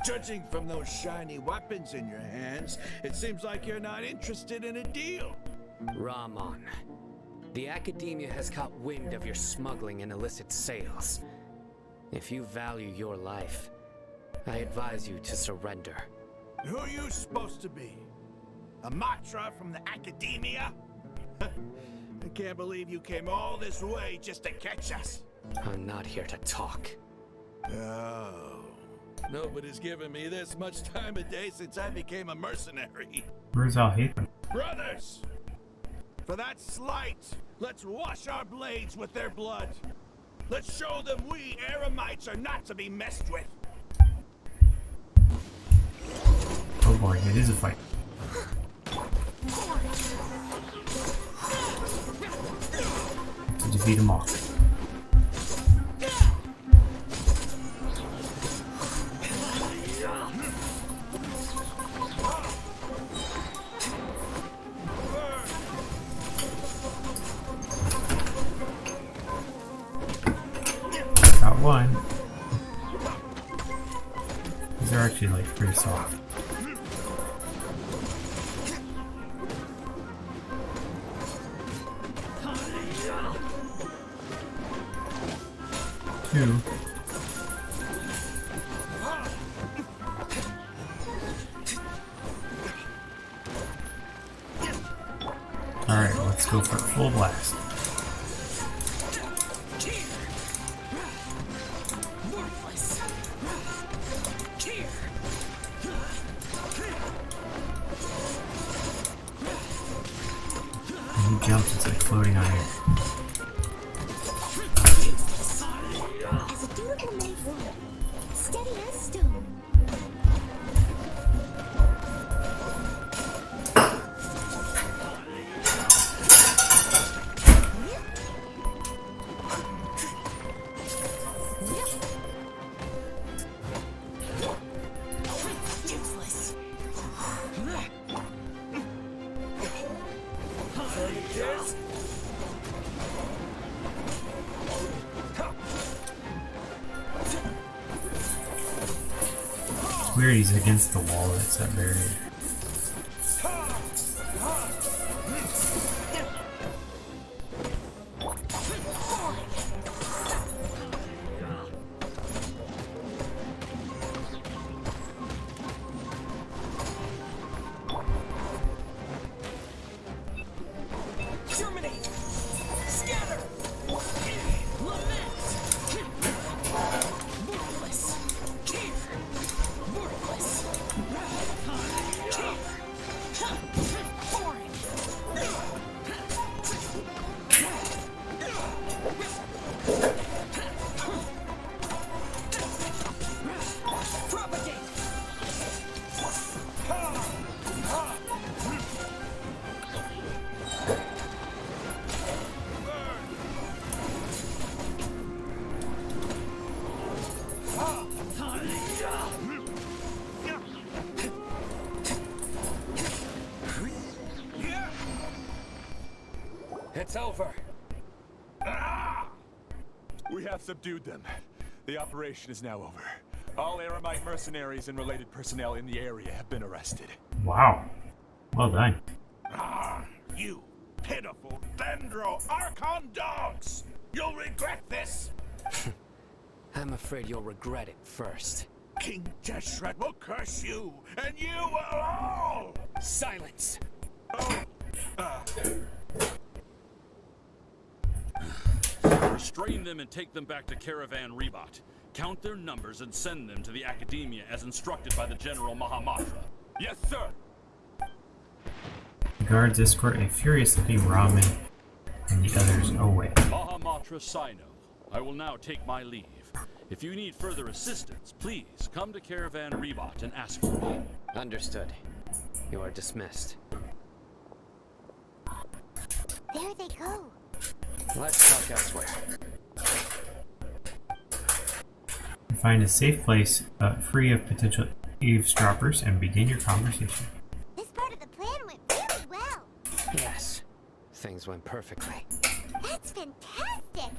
J: Judging from those shiny weapons in your hands, it seems like you're not interested in a deal.
K: Rahman, the Academia has caught wind of your smuggling and illicit sales. If you value your life, I advise you to surrender.
J: Who are you supposed to be? A Matra from the Academia? I can't believe you came all this way just to catch us.
K: I'm not here to talk.
J: Oh. Nobody's given me this much time of day since I became a mercenary.
C: Where's Al-Haytham?
J: Brothers! For that slight, let's wash our blades with their blood. Let's show them we Eremites are not to be messed with.
C: Oh boy, it is a fight. To defeat them all. Got one. These are actually like pretty soft. Two. Alright, let's go for full blast. When he jumps, it's like floating on air.
E: As a durable made rock, steady as stone. Useless.
C: It's weird he's against the wall, that's that barrier.
A: Terminate! Scatter! Lament! Worthless! Tear! Worthless! Tear! Foreign! Propagate!
K: It's over.
I: We have subdued them. The operation is now over. All Eremite mercenaries and related personnel in the area have been arrested.
C: Wow. Well done.
J: Ah, you pitiful Dendro Archon dogs! You'll regret this!
K: I'm afraid you'll regret it first.
J: King Deshret will curse you, and you will all!
K: Silence!
M: Restrain them and take them back to Caravan Rebot. Count their numbers and send them to the Academia as instructed by the General Mahamatra.
I: Yes, sir.
C: The guards escort a furious-looking Ramen and the others away.
M: Mahamatra Sino, I will now take my leave. If you need further assistance, please come to Caravan Rebot and ask for me.
K: Understood. You are dismissed.
E: There they go.
K: Let's talk elsewhere.
C: Find a safe place free of potential eavesdroppers and begin your conversation.
E: This part of the plan went really well.
K: Yes. Things went perfectly.
E: That's fantastic.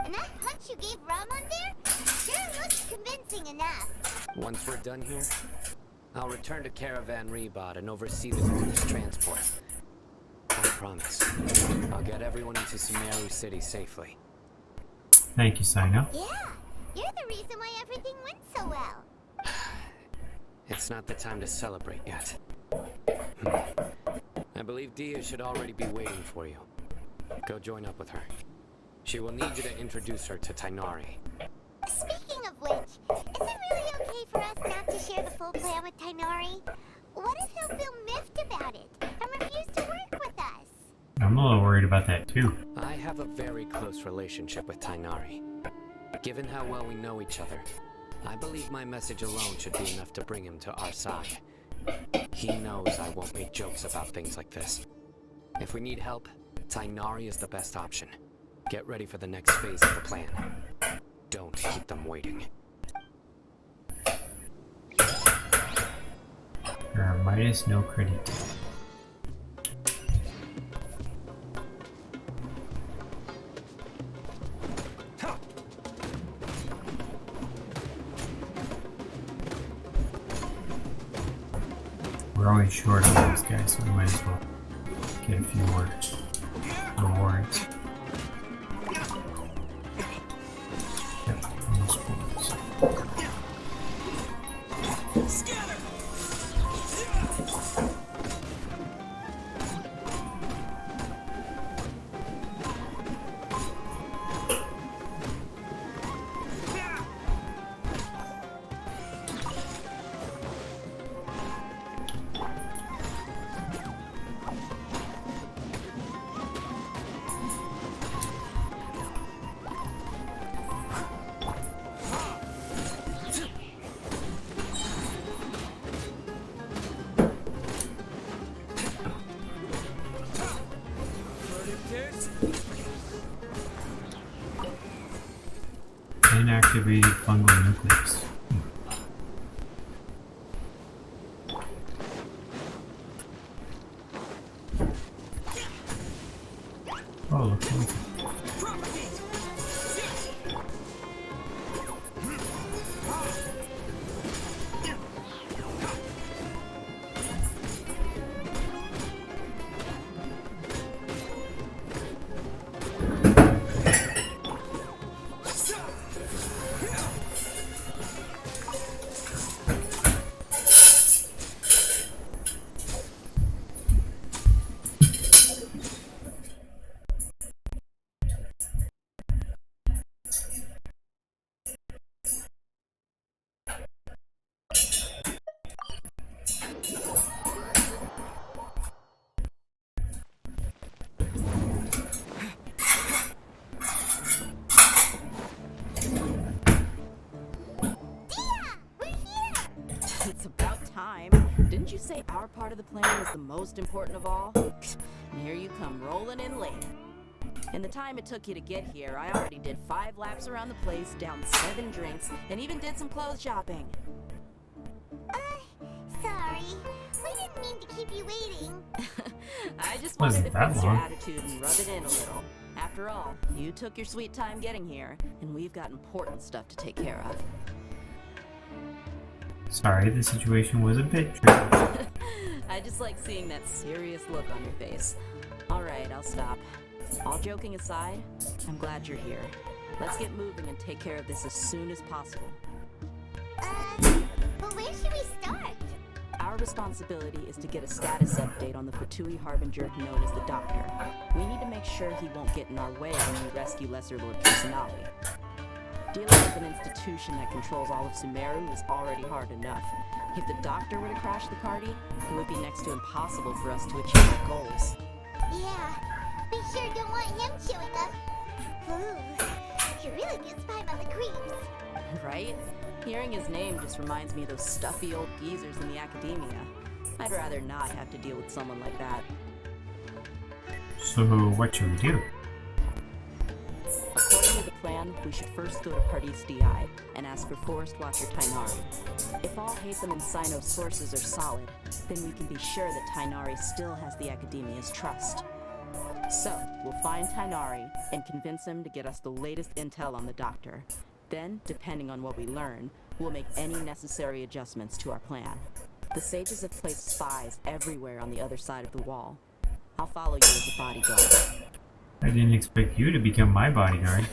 E: And that punch you gave Ramon there sure looks convincing enough.
K: Once we're done here, I'll return to Caravan Rebot and oversee the group's transport. I promise. I'll get everyone into Sumeru City safely.
C: Thank you, Sino.
E: Yeah, you're the reason why everything went so well.
K: It's not the time to celebrate yet. I believe Dia should already be waiting for you. Go join up with her. She will need you to introduce her to Tainari.
E: Speaking of which, is it really okay for us not to share the full plan with Tainari? What if he'll feel miffed about it and refuse to work with us?
C: I'm a little worried about that too.
K: I have a very close relationship with Tainari. Given how well we know each other, I believe my message alone should be enough to bring him to our side. He knows I won't make jokes about things like this. If we need help, Tainari is the best option. Get ready for the next phase of the plan. Don't keep them waiting.
C: There are minus no credit. We're always short on these guys, so we might as well get a few more rewards. Yep, almost full. Inactivated fungal nucleus. Oh, look at it.
H: It's about time. Didn't you say our part of the plan was the most important of all? And here you come rolling in late. In the time it took you to get here, I already did 5 laps around the place, downed 7 drinks, and even did some clothes shopping.
E: Sorry. We didn't mean to keep you waiting.
H: I just wanted to fix your
C: long.
H: attitude and rub it in a little. After all, you took your sweet time getting here, and we've got important stuff to take care of.
C: Sorry, the situation was a bit tricky.
H: I just like seeing that serious look on your face. Alright, I'll stop. All joking aside, I'm glad you're here. Let's get moving and take care of this as soon as possible.
E: But where should we start?
H: Our responsibility is to get a status update on the Fatui Harbinger known as the Doctor. We need to make sure he won't get in our way when we rescue Lesser Lord Kusanali. Dealing with an institution that controls all of Sumeru is already hard enough. If the Doctor were to crash the party, it would be next to impossible for us to achieve our goals.
E: Yeah, we sure don't want him showing up. Ooh, he really gives Paimon the creeps.
H: Right? Hearing his name just reminds me of those stuffy old geezers in the academia. I'd rather not have to deal with someone like that.
C: So, what should we do?
H: According to the plan, we should first go to Pardis DI and ask for Forest Watcher Tainari. If all Hatham and Sino's sources are solid, then we can be sure that Tainari still has the Academia's trust. So, we'll find Tainari and convince him to get us the latest intel on the Doctor. Then, depending on what we learn, we'll make any necessary adjustments to our plan. The sages have placed spies everywhere on the other side of the wall. I'll follow you as a bodyguard.
C: I didn't expect you to become my bodyguard.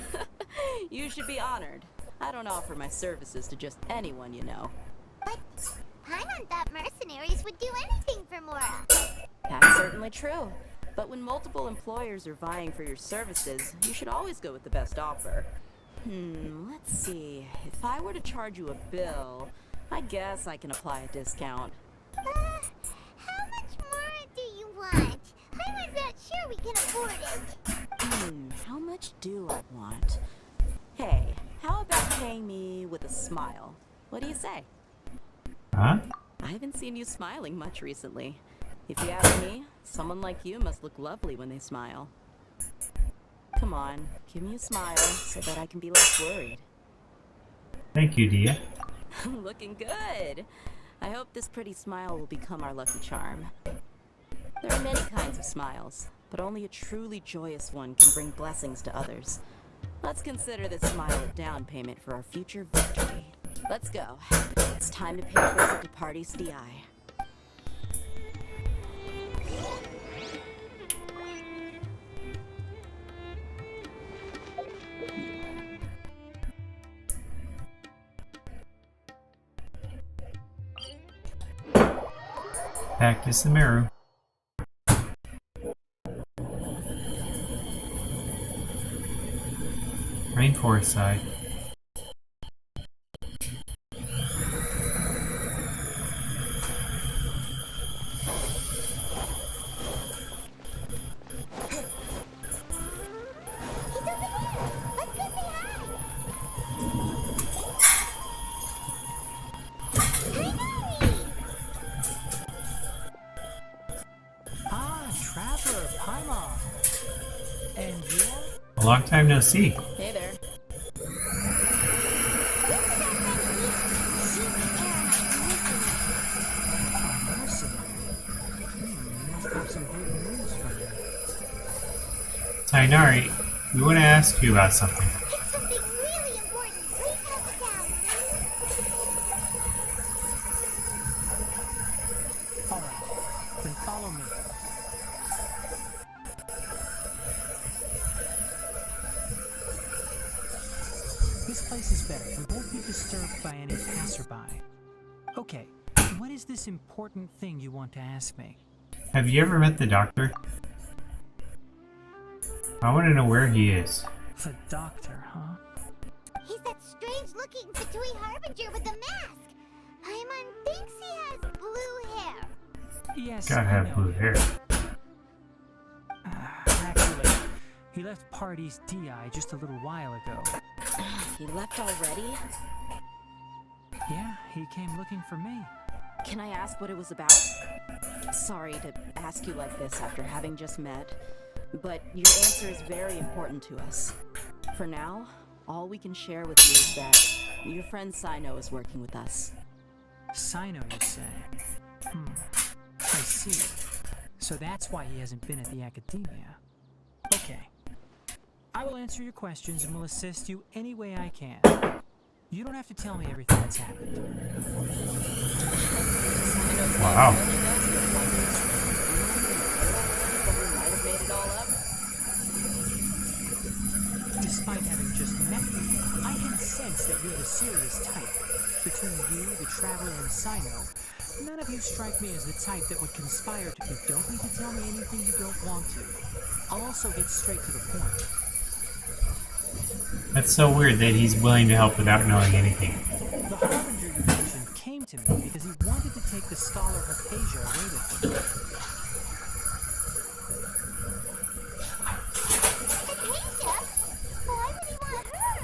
H: You should be honored. I don't offer my services to just anyone you know.
E: But Paimon thought mercenaries would do anything for Mora.
H: That's certainly true. But when multiple employers are vying for your services, you should always go with the best offer. Let's see. If I were to charge you a bill, I guess I can apply a discount.
E: How much more do you want? I'm not sure we can afford it.
H: How much do I want? Hey, how about paying me with a smile? What do you say?
C: Huh?
H: I haven't seen you smiling much recently. If you ask me, someone like you must look lovely when they smile. Come on, give me a smile so that I can be less worried.
C: Thank you, Dia.
H: Looking good. I hope this pretty smile will become our lucky charm. There are many kinds of smiles, but only a truly joyous one can bring blessings to others. Let's consider this smile a down payment for our future victory. Let's go. It's time to pay a visit to Pardis DI.
C: Back to Sumeru. Rainforest side. A long time no see.
H: Hey there.
C: Tainari, we want to ask you about something.
E: It's something really important. Please help us out.
N: Alright, then follow me. This place is better. We won't be disturbed by any passerby. Okay, what is this important thing you want to ask me?
C: Have you ever met the Doctor? I want to know where he is.
N: The Doctor, huh?
E: He's that strange-looking Fatui Harbinger with the mask. Paimon thinks he has blue hair.
N: Yes,
C: Gotta
N: I
C: have
N: know.
C: blue hair.
N: Actually, he left Pardis DI just a little while ago.
H: He left already?
N: Yeah, he came looking for me.
H: Can I ask what it was about? Sorry to ask you like this after having just met, but your answer is very important to us. For now, all we can share with you is that your friend Sino is working with us.
N: Sino, you say? I see. So that's why he hasn't been at the Academia. Okay. I will answer your questions and will assist you any way I can. You don't have to tell me everything that's happened.
C: Wow.
N: despite having just met you, I can sense that you're the serious type. Between you, the Traveler, and Sino, none of you strike me as the type that would conspire to... You don't need to tell me anything you don't want to. I'll also get straight to the point.
C: That's so weird that he's willing to help without knowing anything.
N: The Harbinger you mentioned came to me because he wanted to take the scholar Hypatia away with him.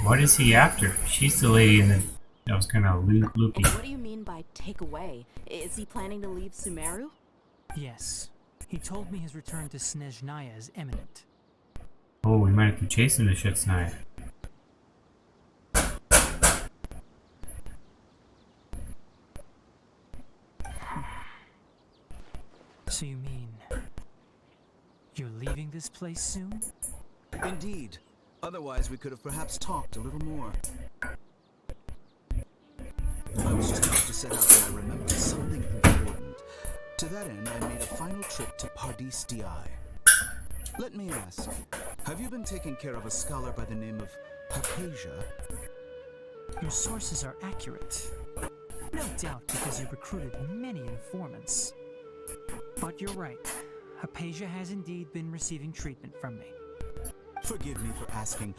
C: What is he after? She's the lady in the... That was kind of loopy.
H: What do you mean by take away? Is he planning to leave Sumeru?
N: Yes. He told me his return to Snezhnaya is imminent.
C: Oh, we might have to chase him to Snezhnaya.
N: So you mean... you're leaving this place soon?
J: Indeed. Otherwise, we could have perhaps talked a little more. I was just about to set out when I remembered something important. To that end, I made a final trip to Pardis Di. Let me ask, have you been taking care of a scholar by the name of Hypatia?
N: Your sources are accurate. No doubt because you recruited many informants. But you're right. Hypatia has indeed been receiving treatment from me.
J: Forgive me for asking,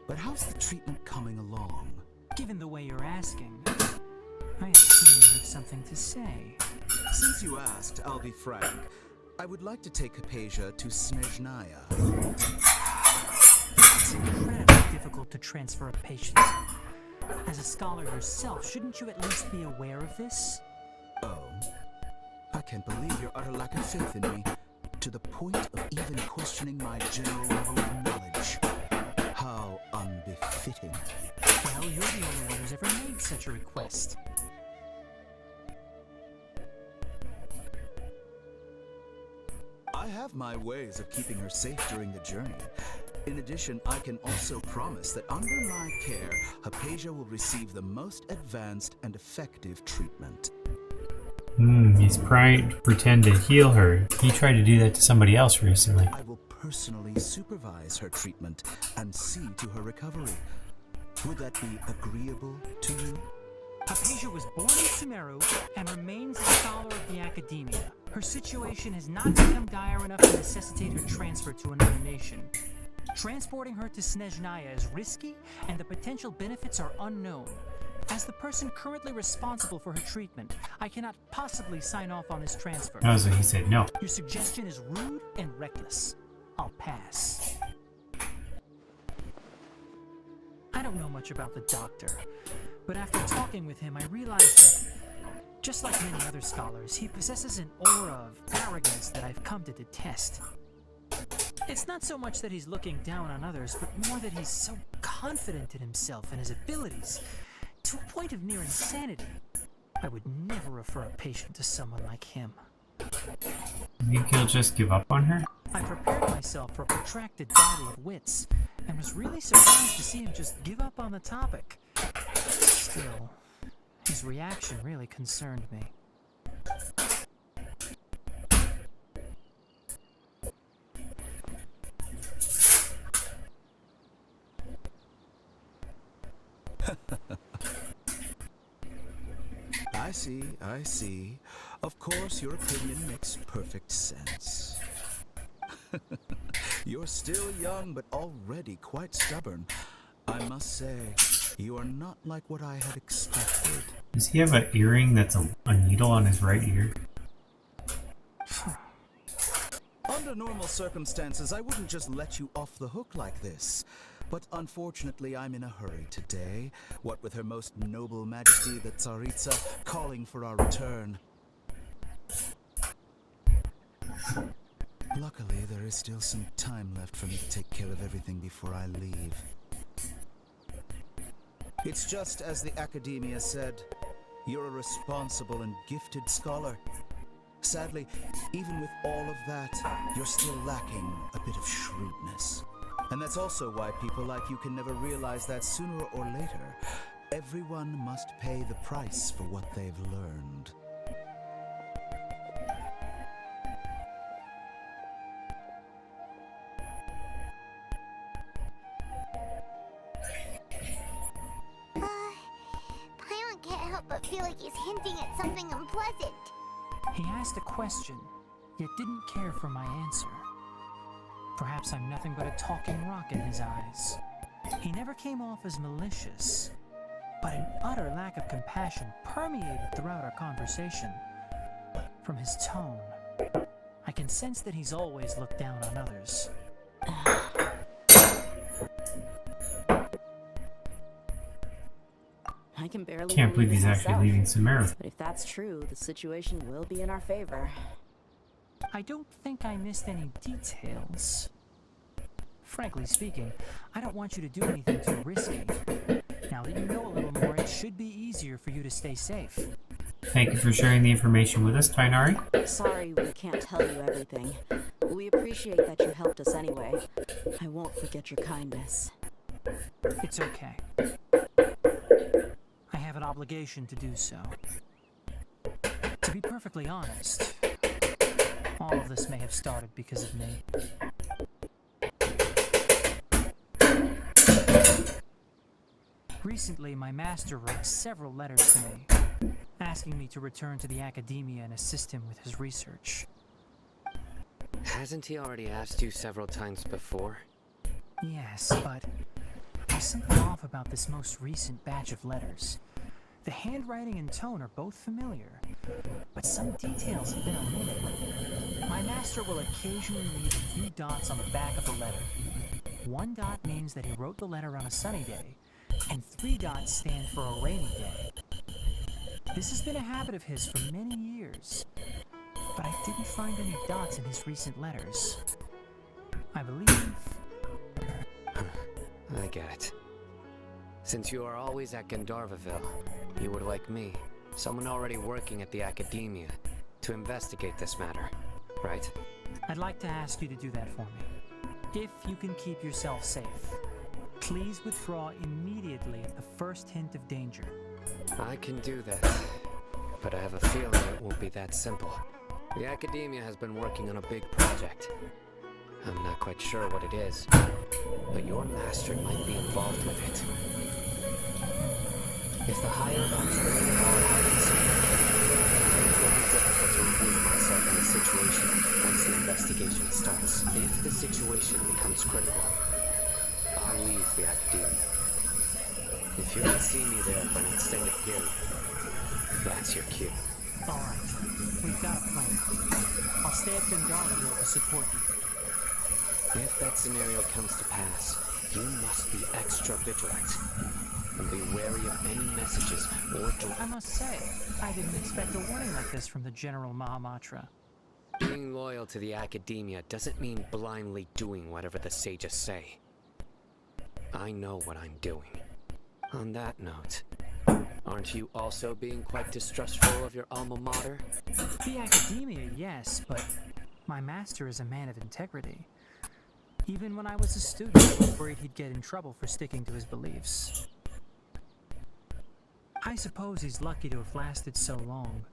J: but how's the treatment coming along?
N: Given the way you're asking, I assume you have something to say.
J: Since you asked, I'll be frank. I would like to take Hypatia to Snezhnaya.
N: It's incredibly difficult to transfer a patient. As a scholar yourself, shouldn't you at least be aware of this?
J: Oh, I can't believe your utter lack of faith in me, to the point of even questioning my general level of knowledge. How unbefitting.
N: Well, you're the only one who's ever made such a request.
J: I have my ways of keeping her safe during the journey. In addition, I can also promise that under my care, Hypatia will receive the most advanced and effective treatment.
C: He's trying to pretend to heal her. He tried to do that to somebody else recently.
J: I will personally supervise her treatment and see to her recovery. Would that be agreeable to you?
N: Hypatia was born in Sumeru and remains a scholar of the Academia. Her situation has not become dire enough to necessitate her transfer to another nation. Transporting her to Snezhnaya is risky, and the potential benefits are unknown. As the person currently responsible for her treatment, I cannot possibly sign off on this transfer.
C: Oh, so he said no.
N: Your suggestion is rude and reckless. I'll pass. I don't know much about the doctor, but after talking with him, I realized that, just like many other scholars, he possesses an aura of arrogance that I've come to detest. It's not so much that he's looking down on others, but more that he's so confident in himself and his abilities, to a point of near insanity. I would never refer a patient to someone like him.
C: You think he'll just give up on her?
N: I prepared myself for a protracted battle of wits, and was really surprised to see him just give up on the topic. Still, his reaction really concerned me.
J: I see. Of course, your opinion makes perfect sense. You're still young, but already quite stubborn. I must say, you are not like what I had expected.
C: Does he have an earring that's a needle on his right ear?
J: Under normal circumstances, I wouldn't just let you off the hook like this. But unfortunately, I'm in a hurry today. What with Her Most Noble Majesty the Tsaritsa calling for our return. Luckily, there is still some time left for me to take care of everything before I leave. It's just as the Academia said, you're a responsible and gifted scholar. Sadly, even with all of that, you're still lacking a bit of shrewdness. And that's also why people like you can never realize that sooner or later, everyone must pay the price for what they've learned.
E: feel like he's hinting at something unpleasant.
N: He asked a question, yet didn't care for my answer. Perhaps I'm nothing but a talking rock in his eyes. He never came off as malicious, but an utter lack of compassion permeated throughout our conversation. From his tone, I can sense that he's always looked down on others.
H: I can barely
C: Can't believe he's actually
H: myself.
C: leaving Sumeru.
H: But if that's true, the situation will be in our favor.
N: I don't think I missed any details. Frankly speaking, I don't want you to do anything too risky. Now that you know a little more, it should be easier for you to stay safe.
C: Thank you for sharing the information with us, Tainari.
H: Sorry we can't tell you everything. We appreciate that you helped us anyway. I won't forget your kindness.
N: It's okay. I have an obligation to do so. To be perfectly honest, all of this may have started because of me. Recently, my master wrote several letters to me, asking me to return to the academia and assist him with his research.
K: Hasn't he already asked you several times before?
N: Yes, but there's something off about this most recent batch of letters. The handwriting and tone are both familiar, but some details have been omitted. My master will occasionally leave a few dots on the back of the letter. One dot means that he wrote the letter on a sunny day, and 3 dots stand for a rainy day. This has been a habit of his for many years, but I didn't find any dots in his recent letters. I believe...
K: I get it. Since you are always at Gandharvaville, you would like me, someone already working at the academia, to investigate this matter, right?
N: I'd like to ask you to do that for me. If you can keep yourself safe, please withdraw immediately at the first hint of danger.
K: I can do that, but I have a feeling it won't be that simple. The academia has been working on a big project. I'm not quite sure what it is, but your master might be involved with it. If the higher ups really are hiding something, it will be difficult to remove myself in the situation once the investigation starts. If the situation becomes critical, I'll leave the academia. If you can see me there for an extended period, that's your cue.
N: Alright, we've got a plan. I'll stay at Gandharvaville to support you.
K: If that scenario comes to pass, you must be extra vigilant. And be wary of any messages or
N: I must say, I didn't expect a warning like this from the General Mahamatra.
K: Being loyal to the academia doesn't mean blindly doing whatever the sages say. I know what I'm doing. On that note, aren't you also being quite distrustful of your alma mater?
N: The academia, yes, but my master is a man of integrity. Even when I was a student, I was worried he'd get in trouble for sticking to his beliefs. I suppose he's lucky to have lasted so long.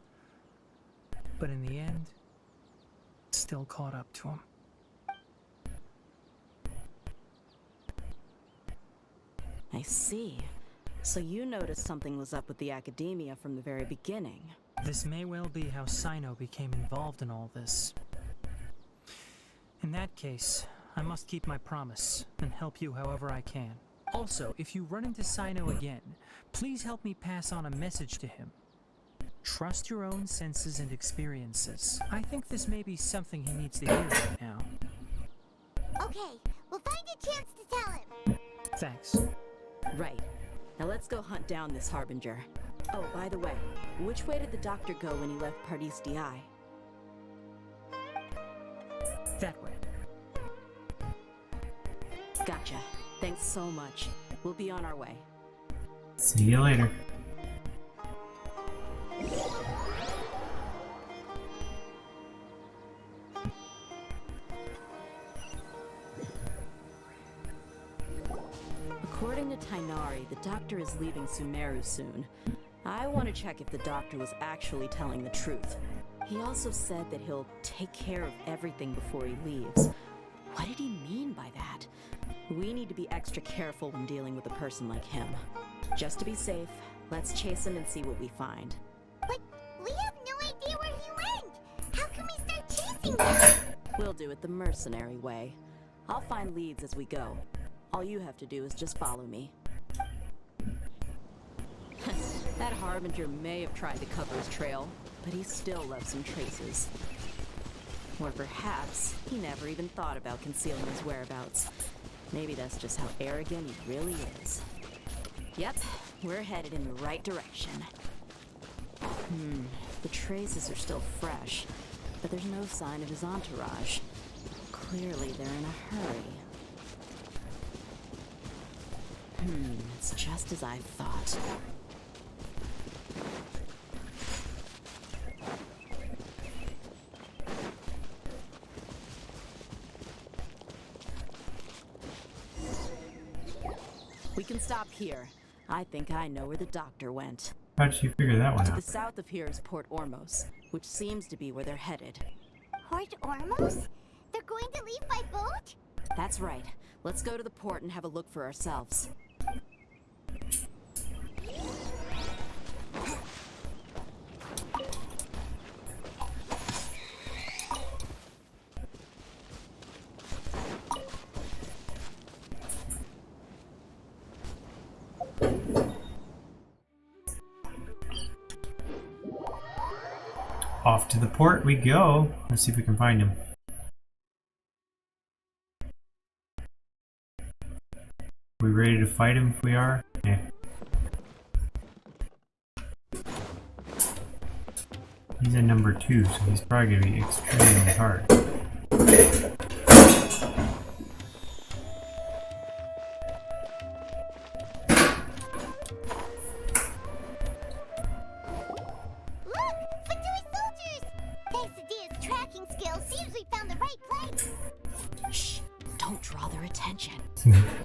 N: But in the end, it still caught up to him.
H: I see. So you noticed something was up with the academia from the very beginning.
N: This may well be how Sino became involved in all this. In that case, I must keep my promise and help you however I can. Also, if you run into Sino again, please help me pass on a message to him. Trust your own senses and experiences. I think this may be something he needs to hear right now.
E: Okay, we'll find a chance to tell him.
N: Thanks.
H: Right. Now let's go hunt down this Harbinger. Oh, by the way, which way did the doctor go when he left Pardis DI?
N: That way.
H: Gotcha. Thanks so much. We'll be on our way.
C: See you later.
H: According to Tainari, the doctor is leaving Sumeru soon. I want to check if the doctor was actually telling the truth. He also said that he'll take care of everything before he leaves. What did he mean by that? We need to be extra careful when dealing with a person like him. Just to be safe, Let's chase him and see what we find.
E: But we have no idea where he went! How can we start chasing him?
H: We'll do it the mercenary way. I'll find leads as we go. All you have to do is just follow me. That Harbinger may have tried to cover his trail, but he still left some traces. Or perhaps he never even thought about concealing his whereabouts. Maybe that's just how arrogant he really is. Yep, we're headed in the right direction. The traces are still fresh, but there's no sign of his entourage. Clearly they're in a hurry. It's just as I thought. We can stop here. I think I know where the doctor went.
C: How did you figure that one
H: To
C: out?
H: the south of here is Port Ormos, which seems to be where they're headed.
E: Port Ormos? They're going to leave by boat?
H: That's right. Let's go to the port and have a look for ourselves.
C: Off to the port we go. Let's see if we can find him. We ready to fight him if we are? Yeah. He's in number 2, so he's probably gonna be extremely hard.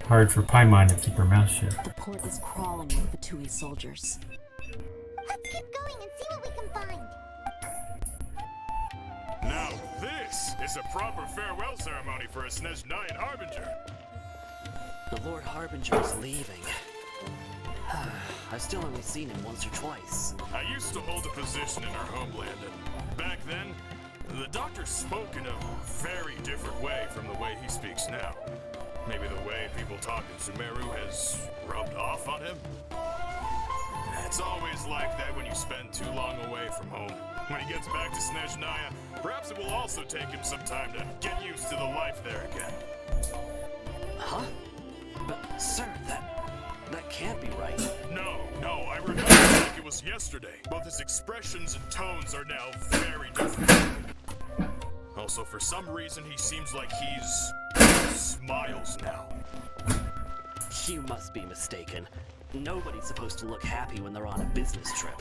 C: Hard for Paimon to keep her mouth shut.
H: The port is crawling with Fatui soldiers.
E: Let's keep going and see what we can find.
I: Now this is a proper farewell ceremony for a Snezhnayan Harbinger.
K: The Lord Harbinger is leaving. I've still only seen him once or twice.
I: I used to hold a position in our homeland, and back then, the doctor spoke in a very different way from the way he speaks now. Maybe the way people talk in Sumeru has rubbed off on him? It's always like that when you spend too long away from home. When he gets back to Snezhnaya, perhaps it will also take him some time to get used to the life there again.
K: Huh? But, sir, that can't be right.
I: No, I remember like it was yesterday. Both his expressions and tones are now very different. Also, for some reason, he seems like he's smiles now.
K: You must be mistaken. Nobody's supposed to look happy when they're on a business trip.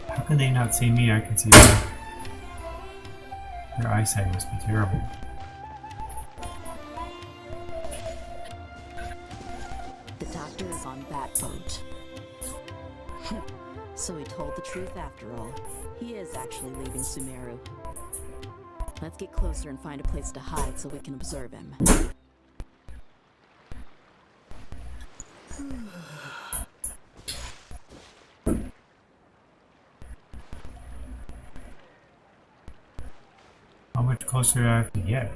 C: How can they not see me? I can see them. Their eyesight must be terrible.
H: The doctor is on that boat. So he told the truth after all. He is actually leaving Sumeru. Let's get closer and find a place to hide so we can observe him.
C: How much closer do I have to get?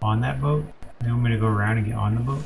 C: On that boat? They want me to go around and get on the boat?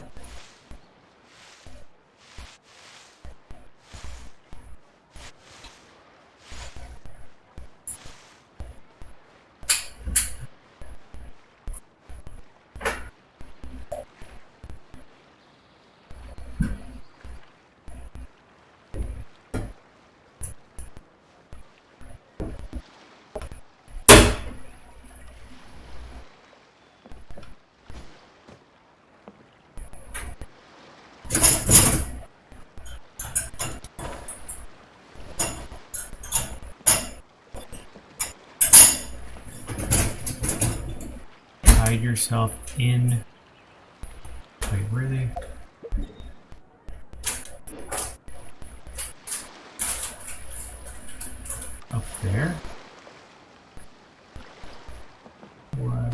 C: Hide yourself in. Wait, where are they? Up there? What?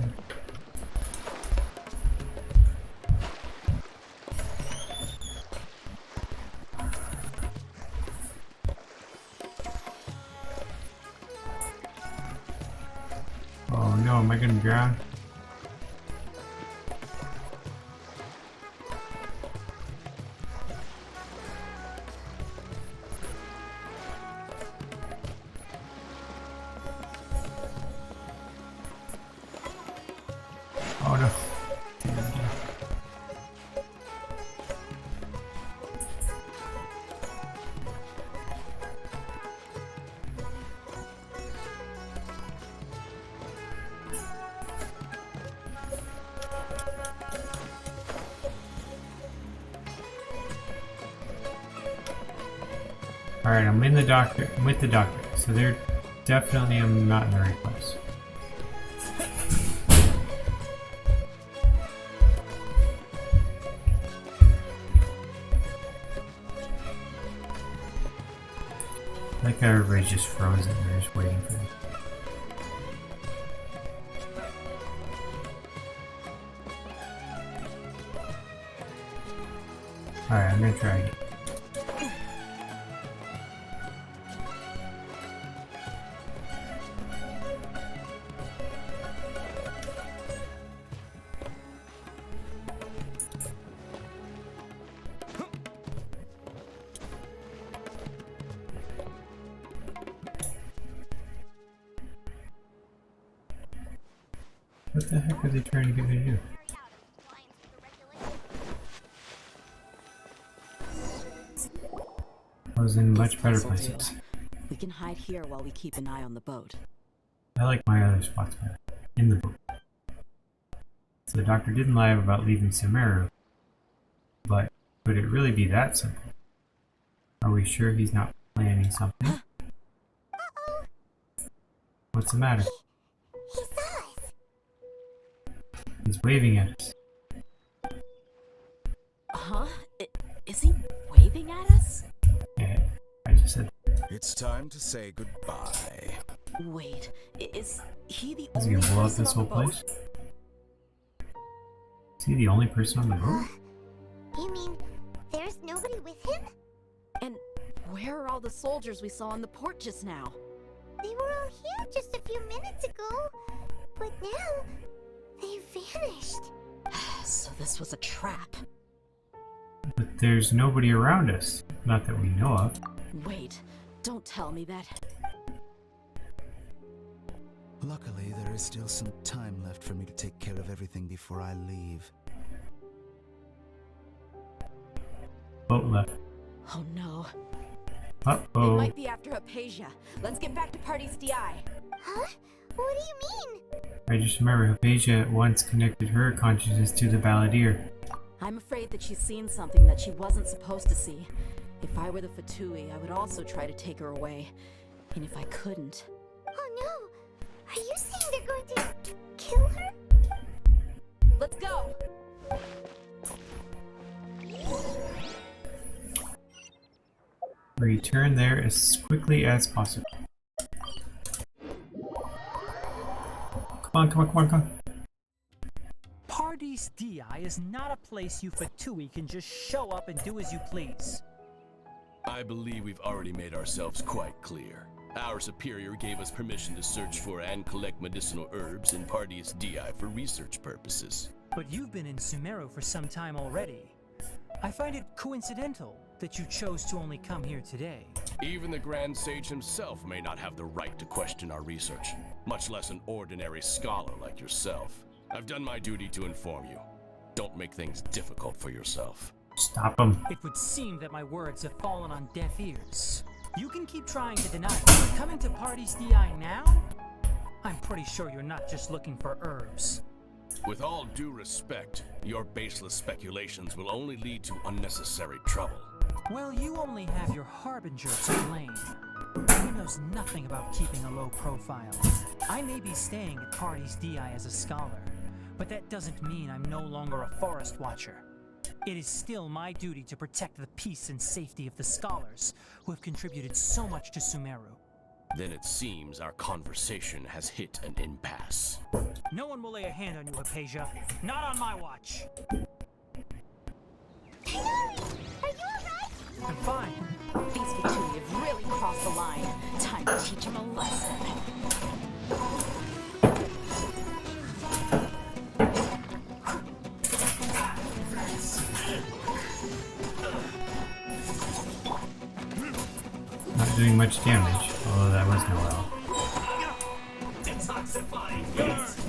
C: Oh no, am I gonna drown? Oh no. Alright, I'm with the doctor, so they're definitely I'm not in the right place. Like how everybody's just frozen, they're just waiting for me. Alright, I'm gonna try again. What the heck are they trying to get me to do? I was in much better places.
H: We can hide here while we keep an eye on the boat.
C: I like my other spots better. In the boat. So the doctor didn't lie about leaving Sumeru. But could it really be that simple? Are we sure he's not planning something? What's the matter?
E: He saw us.
C: He's waving at us.
H: Huh? Is he waving at us?
C: Yeah, I just said.
J: It's time to say goodbye.
H: Wait, is he the
C: Is he
H: only
C: gonna blow up
H: person
C: this
H: on
C: whole
H: the boat?
C: place? Is he the only person on the boat?
E: You mean there's nobody with him?
H: And where are all the soldiers we saw on the port just now?
E: They were all here just a few minutes ago, but now they vanished.
H: So this was a trap.
C: But there's nobody around us. Not that we know of.
H: Wait, don't tell me that.
O: Luckily, there is still some time left for me to take care of everything before I leave.
C: Boat left.
H: Oh no.
C: Uh-oh.
H: It might be after Hypatia. Let's get back to Party's DI.
E: Huh? What do you mean?
C: I just remember Hypatia at once connected her consciousness to the Balladeer.
H: I'm afraid that she's seen something that she wasn't supposed to see. If I were the Fatui, I would also try to take her away. And if I couldn't...
E: Oh no! Are you saying they're going to kill her?
H: Let's go!
C: Return there as quickly as possible. Come on, come on, come on, come on.
N: Party's DI is not a place you Fatui can just show up and do as you please.
P: I believe we've already made ourselves quite clear. Our superior gave us permission to search for and collect medicinal herbs in Party's DI for research purposes.
N: But you've been in Sumeru for some time already. I find it coincidental that you chose to only come here today.
P: Even the Grand Sage himself may not have the right to question our research, much less an ordinary scholar like yourself. I've done my duty to inform you. Don't make things difficult for yourself.
C: Stop him.
N: It would seem that my words have fallen on deaf ears. You can keep trying to deny it, but coming to Party's DI now? I'm pretty sure you're not just looking for herbs.
P: With all due respect, your baseless speculations will only lead to unnecessary trouble.
N: Well, you only have your Harbinger to blame. He knows nothing about keeping a low profile. I may be staying at Party's DI as a scholar, but that doesn't mean I'm no longer a forest watcher. It is still my duty to protect the peace and safety of the scholars who have contributed so much to Sumeru.
P: Then it seems our conversation has hit an impasse.
N: No one will lay a hand on you, Hypatia. Not on my watch.
E: Tighnari, are you alright?
N: I'm fine.
H: These Fatui have really crossed the line. Time to teach them a lesson.
C: much damage, although that was no L.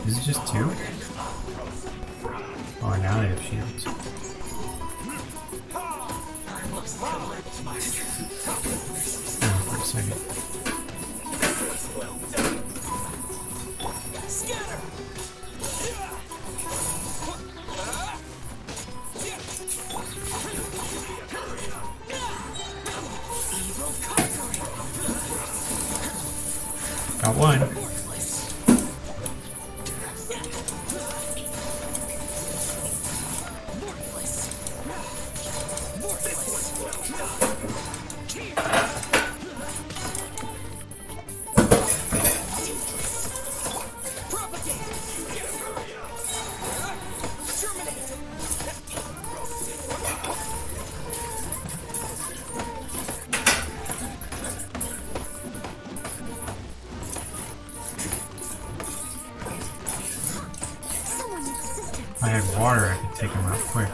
C: Is it just 2? Oh, now they have shields. Oh, for a second. Got one. If I had water, I could take him out quick.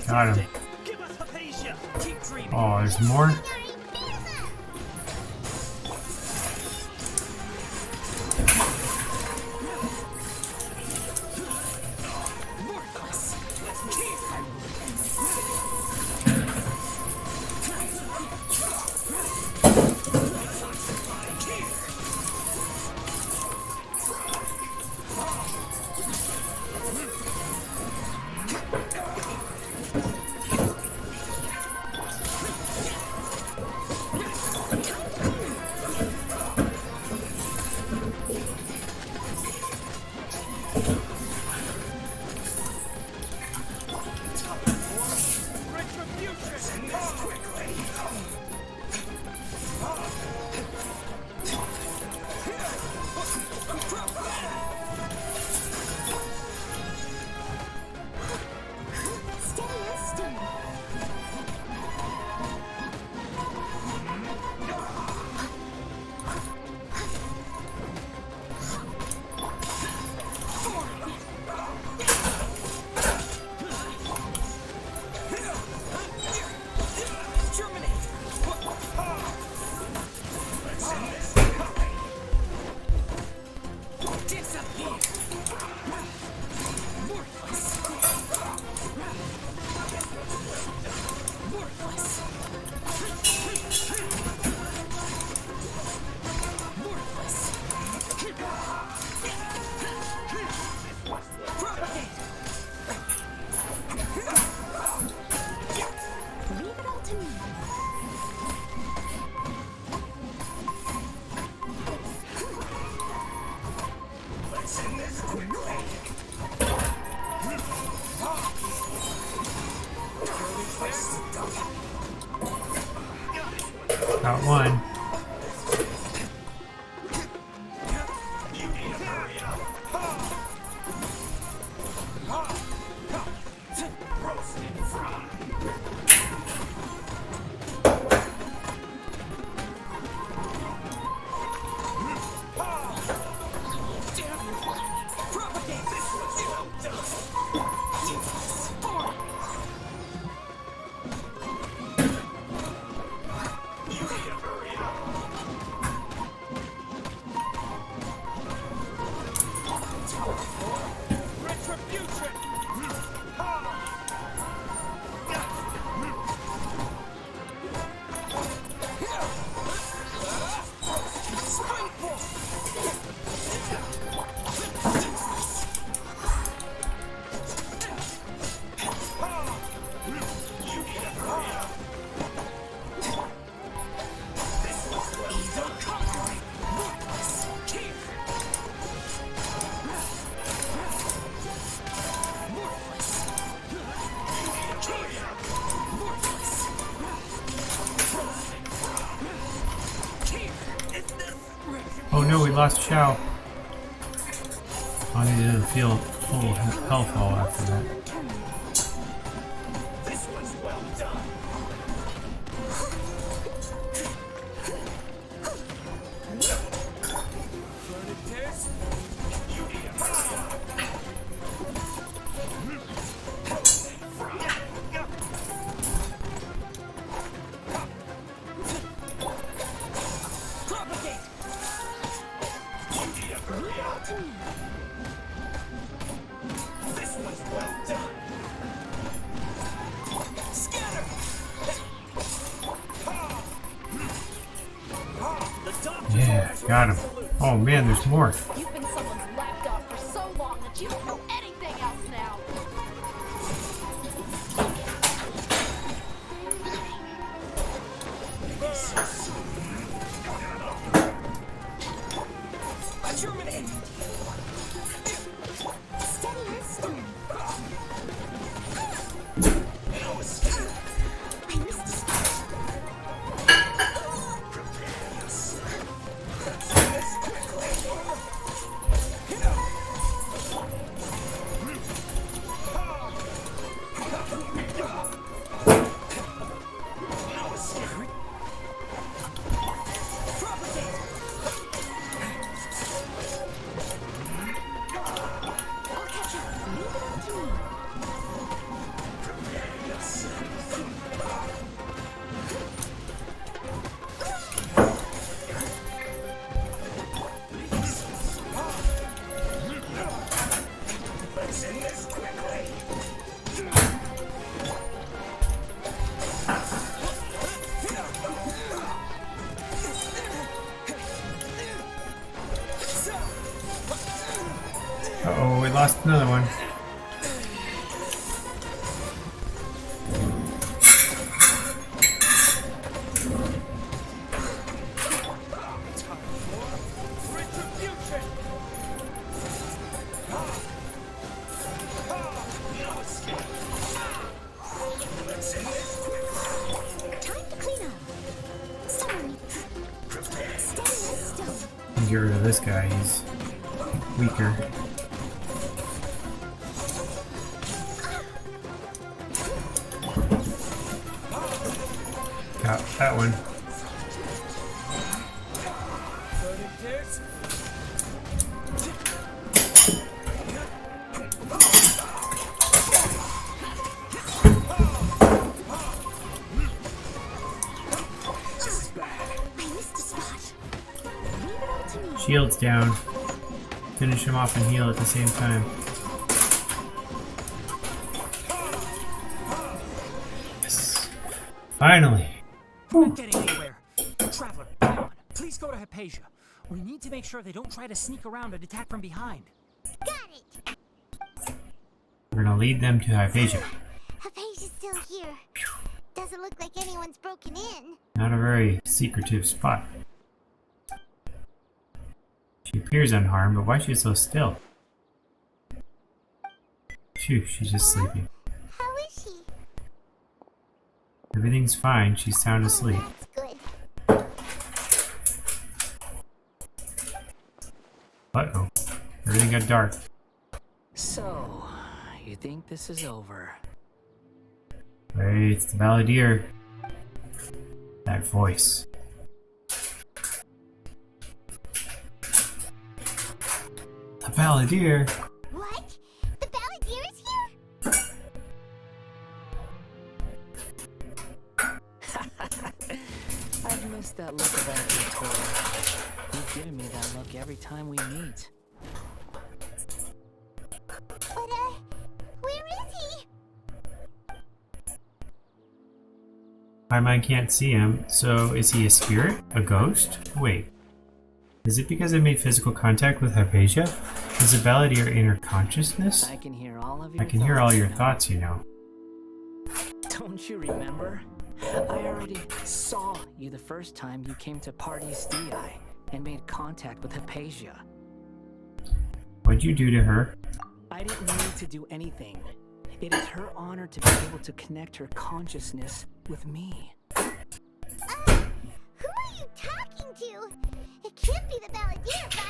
C: Got him. Oh, there's more? Got one. we lost Chow. Oh, he didn't feel full health all after that.
J: This was well done. This was well done. Scatter.
C: Yeah, got him. Oh man, there's more.
Q: You've been someone's lapdog for so long that you don't know anything else now.
J: Terminate.
E: Steady as stone.
J: No escape.
E: I missed a spot.
J: Prepare yourself.
C: Uh-oh, we lost another one. Get rid of this guy, he's weaker. Got that one. Shield's down. Finish him off and heal at the same time. Yes. Finally.
N: We're not getting anywhere. Traveler, come on. Please go to Hypatia. We need to make sure they don't try to sneak around and attack from behind.
E: Got it.
C: We're gonna lead them to Hypatia.
E: Hypatia's still here. Doesn't look like anyone's broken in.
C: Not a very secretive spot. She appears unharmed, but why is she so still? Phew, she's just sleeping.
E: How is she?
C: Everything's fine, she's sound asleep.
E: That's good.
C: Uh-oh. Everything got dark.
K: So, you think this is over?
C: Hey, it's the Valadier. That voice. The Valadier.
E: What? The Valadier is here?
K: I've missed that look of Akitola. You've given me that look every time we meet.
E: But, where is he?
C: Paimon can't see him, so is he a spirit? A ghost? Wait. Is it because I made physical contact with Hypatia? Is the Valadier in her consciousness?
K: I can hear all of your
C: I can hear all your thoughts, you know.
K: Don't you remember? I already saw you the first time you came to Party Stii and made contact with Hypatia.
C: What'd you do to her?
K: I didn't need to do anything. It is her honor to be able to connect her consciousness with me.
E: Who are you talking to? It can't be the Valadier, right?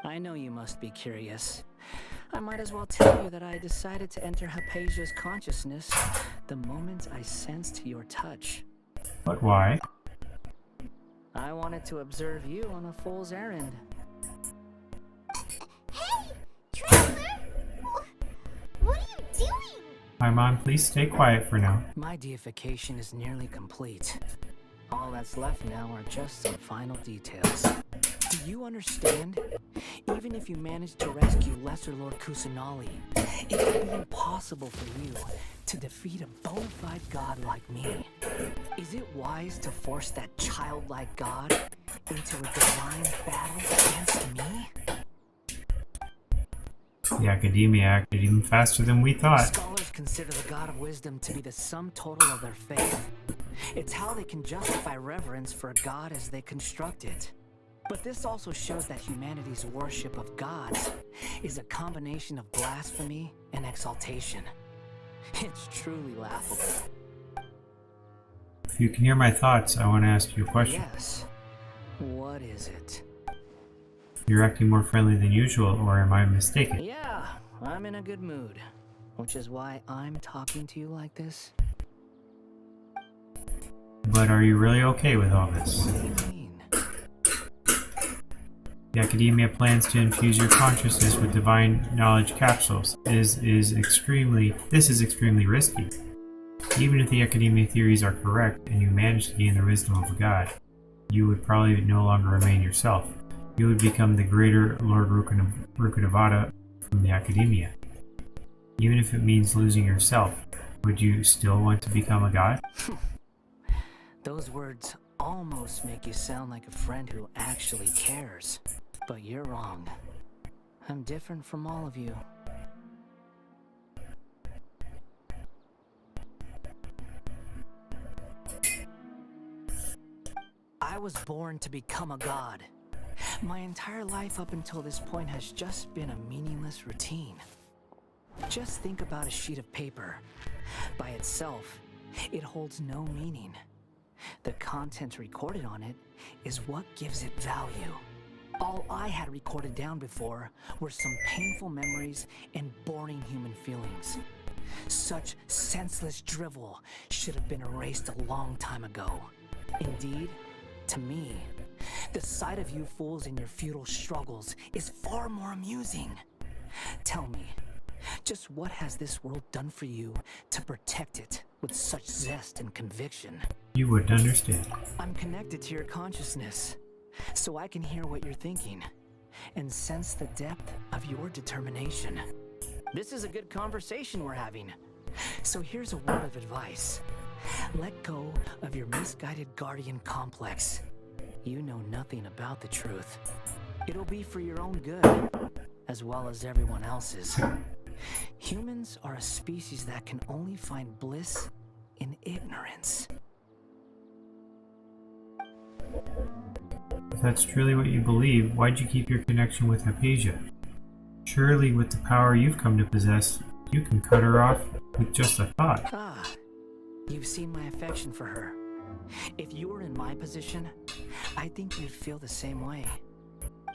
N: I know you must be curious. I might as well tell you that I decided to enter Hypatia's consciousness the moment I sensed your touch.
C: But why?
N: I wanted to observe you on a fool's errand.
E: Hey! Traveler! What are you doing?
C: Paimon, please stay quiet for now.
N: My deification is nearly complete. All that's left now are just some final details. Do you understand? Even if you manage to rescue Lesser Lord Kusanali, it would be impossible for you to defeat a bona fide god like me. Is it wise to force that childlike god into a divine battle against me?
C: The Academia acted even faster than we thought.
N: Scholars consider the God of Wisdom to be the sum total of their faith. It's how they can justify reverence for a god as they construct it. But this also shows that humanity's worship of gods is a combination of blasphemy and exaltation. It's truly laughable.
C: If you can hear my thoughts, I want to ask you a question.
N: Yes. What is it?
C: You're acting more friendly than usual, or am I mistaken?
N: Yeah, I'm in a good mood, which is why I'm talking to you like this.
C: But are you really okay with all this?
N: What do you mean?
C: The Academia plans to infuse your consciousness with divine knowledge capsules. This is extremely risky. Even if the Academia theories are correct and you manage to gain the wisdom of a god, you would probably no longer remain yourself. You would become the greater Lord Rukkhadevata from the Academia. Even if it means losing yourself, would you still want to become a god?
N: Those words almost make you sound like a friend who actually cares. But you're wrong. I'm different from all of you. I was born to become a god. My entire life up until this point has just been a meaningless routine. Just think about a sheet of paper. By itself, it holds no meaning. The content recorded on it is what gives it value. All I had recorded down before were some painful memories and boring human feelings. Such senseless drivel should have been erased a long time ago. Indeed, to me, the sight of you fools in your futile struggles is far more amusing. Tell me, just what has this world done for you to protect it with such zest and conviction?
C: You wouldn't understand.
N: I'm connected to your consciousness, so I can hear what you're thinking and sense the depth of your determination. This is a good conversation we're having. So here's a word of advice. Let go of your misguided guardian complex. You know nothing about the truth. It'll be for your own good, as well as everyone else's. Humans are a species that can only find bliss in ignorance.
C: If that's truly what you believe, why'd you keep your connection with Hypatia? Surely with the power you've come to possess, you can cut her off with just a thought.
N: Ah, you've seen my affection for her. If you were in my position, I think you'd feel the same way.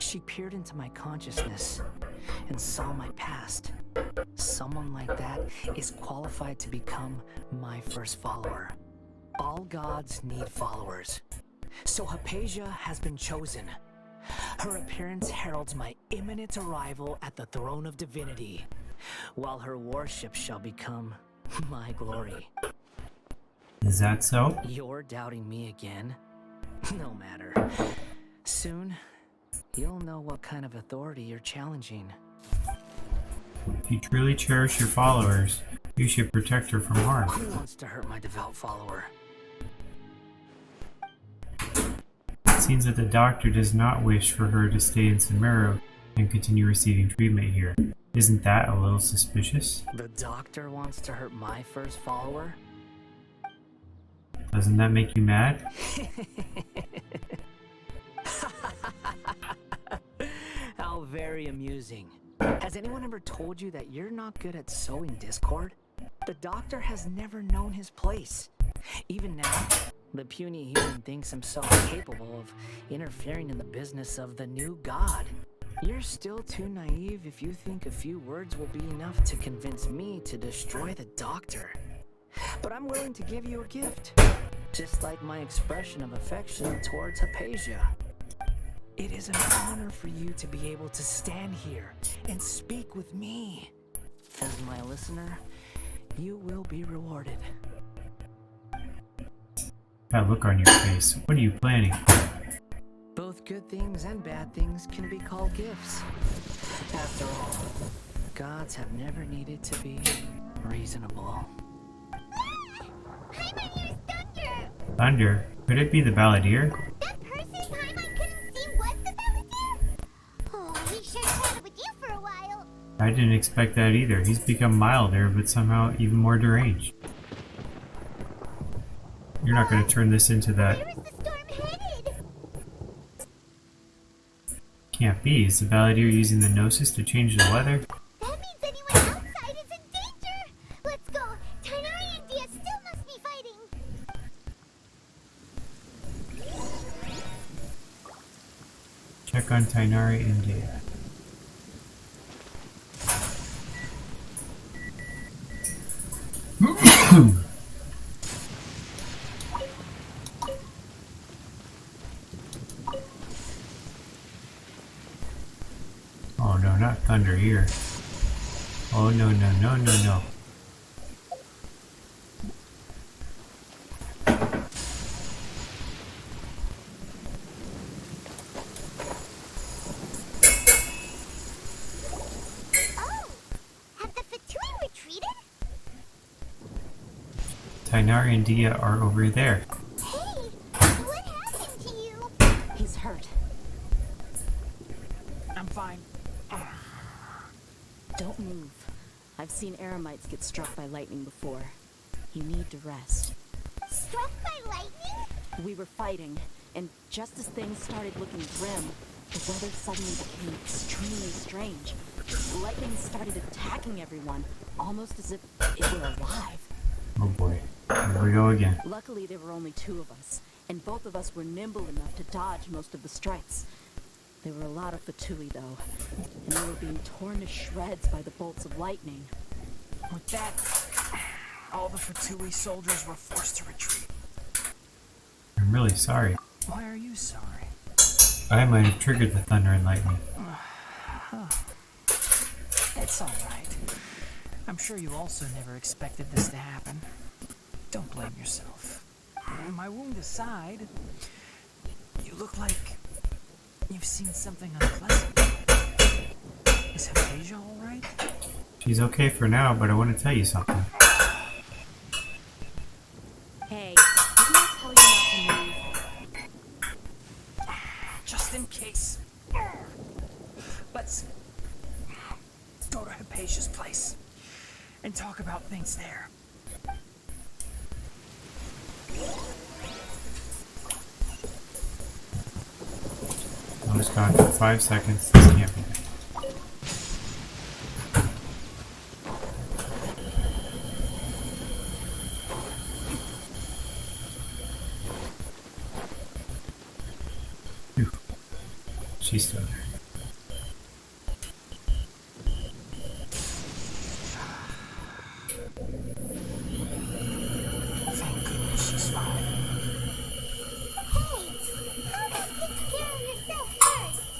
N: She peered into my consciousness and saw my past. Someone like that is qualified to become my first follower. All gods need followers. So Hypatia has been chosen. Her appearance heralds my imminent arrival at the throne of divinity, while her worship shall become my glory.
C: Is that so?
N: You're doubting me again? No matter. Soon, you'll know what kind of authority you're challenging.
C: If you truly cherish your followers, you should protect her from harm.
N: Who wants to hurt my devout follower?
C: It seems that the doctor does not wish for her to stay in Sumeru and continue receiving treatment here. Isn't that a little suspicious?
N: The doctor wants to hurt my first follower?
C: Doesn't that make you mad?
N: How very amusing. Has anyone ever told you that you're not good at sowing discord? The doctor has never known his place. Even now, the puny human thinks himself capable of interfering in the business of the new god.
K: You're still too naive if you think a few words will be enough to convince me to destroy the Doctor. But I'm willing to give you a gift, just like my expression of affection towards Hypatia. It is an honor for you to be able to stand here and speak with me. As my listener, you will be rewarded.
C: That look on your face. What are you planning?
K: Both good things and bad things can be called gifts. After all, gods have never needed to be reasonable.
E: Paimon's Thunder!
C: Thunder? Could it be the Balladeer?
E: That person Paimon couldn't see was the Balladeer? Oh, he sure chatted with you for a while.
C: I didn't expect that either. He's become milder, but somehow even more deranged. You're not going to turn this into that.
E: Where is the storm headed?
C: Can't be. Is the Balladeer using the Gnosis to change the weather?
E: That means anyone outside is in danger! Let's go! Tighnari and Dia still must be fighting!
C: Check on Tighnari and Dia. Oh no, not thunder here. Oh no, no, no, no, no.
E: Oh! Have the Fatui retreated?
C: Tighnari and Dia are over there.
E: Hey! What happened to you?
H: He's hurt.
N: I'm fine.
H: Don't move. I've seen Eremites get struck by lightning before. You need to rest.
E: Struck by lightning?
H: We were fighting, and just as things started looking grim, the weather suddenly became extremely strange. Lightning started attacking everyone, almost as if it were alive.
C: Oh boy. Here we go again.
H: Luckily, there were only two of us, and both of us were nimble enough to dodge most of the strikes. There were a lot of Fatui, though, and they were being torn to shreds by the bolts of lightning.
N: With that, all the Fatui soldiers were forced to retreat.
C: I'm really sorry.
N: Why are you sorry?
C: I might have triggered the thunder and lightning.
N: Huh. It's alright. I'm sure you also never expected this to happen. Don't blame yourself. My wound aside, you look like you've seen something unpleasant. Is Hypatia alright?
C: She's okay for now, but I want to tell you something.
H: Hey, didn't I tell you not to move?
N: Just in case. Let's go to Hypatia's place and talk about things there.
C: I was gone for 5 seconds. This can't be. Phew. She's still there.
N: Thank goodness she's fine.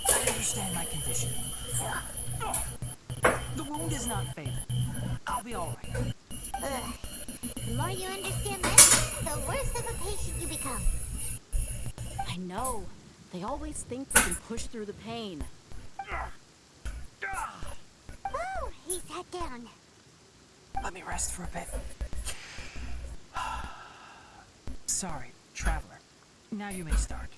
N: I understand my condition. The wound is not fatal. I'll be alright.
E: The more you understand this, the worse of a patient you become.
H: I know. They always think they can push through the pain.
E: Oh, he sat down.
N: Let me rest for a bit. Sorry, Traveler. Now you may start.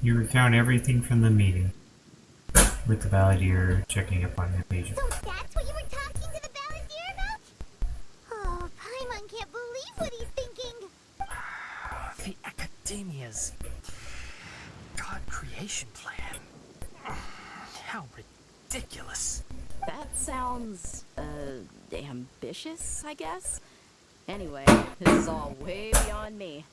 C: You recount everything from the meeting, with the Balladeer checking up on Hypatia.
E: So that's what you were talking to the Balladeer about? Oh, Paimon can't believe what he's thinking.
N: The Academia's God creation plan. How ridiculous.
H: That sounds, ambitious, I guess? Anyway, this is all way beyond me.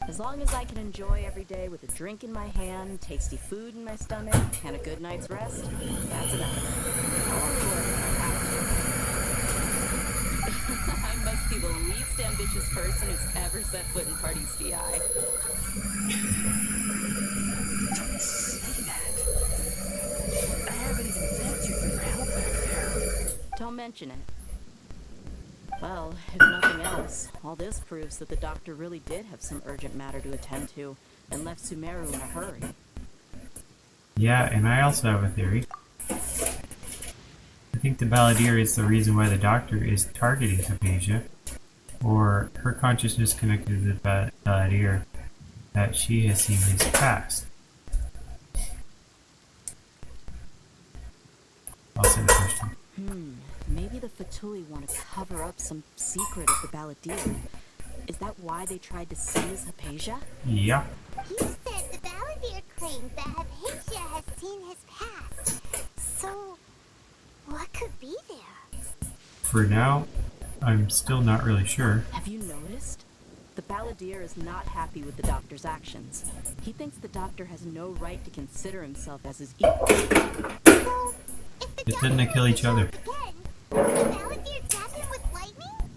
H: As long as I can enjoy every day with a drink in my hand, tasty food in my stomach, and a good night's rest, that's enough. I'll only work if I have to. I must be the least ambitious person who's ever set foot in Party's DI.
N: Don't say that. I haven't even thanked you for your help back there.
H: Don't mention it. Well, if nothing else, all this proves that the doctor really did have some urgent matter to attend to and left Sumeru in a hurry.
C: Yeah, and I also have a theory. I think the Balladeer is the reason why the doctor is targeting Hypatia, or her consciousness connected to the Balladeer, that she has seen his past. I'll say the question.
H: Maybe the Fatui want to cover up some secret of the Balladeer. Is that why they tried to seize Hypatia?
C: Yeah.
E: He said the Balladeer claimed that Hypatia has seen his past. So, what could be there?
C: For now, I'm still not really sure.
H: Have you noticed? The Balladeer is not happy with the doctor's actions. He thinks the doctor has no right to consider himself as his equal.
E: So, if the
C: Just didn't they kill each other?
E: again, would the Balladeer tap him with lightning?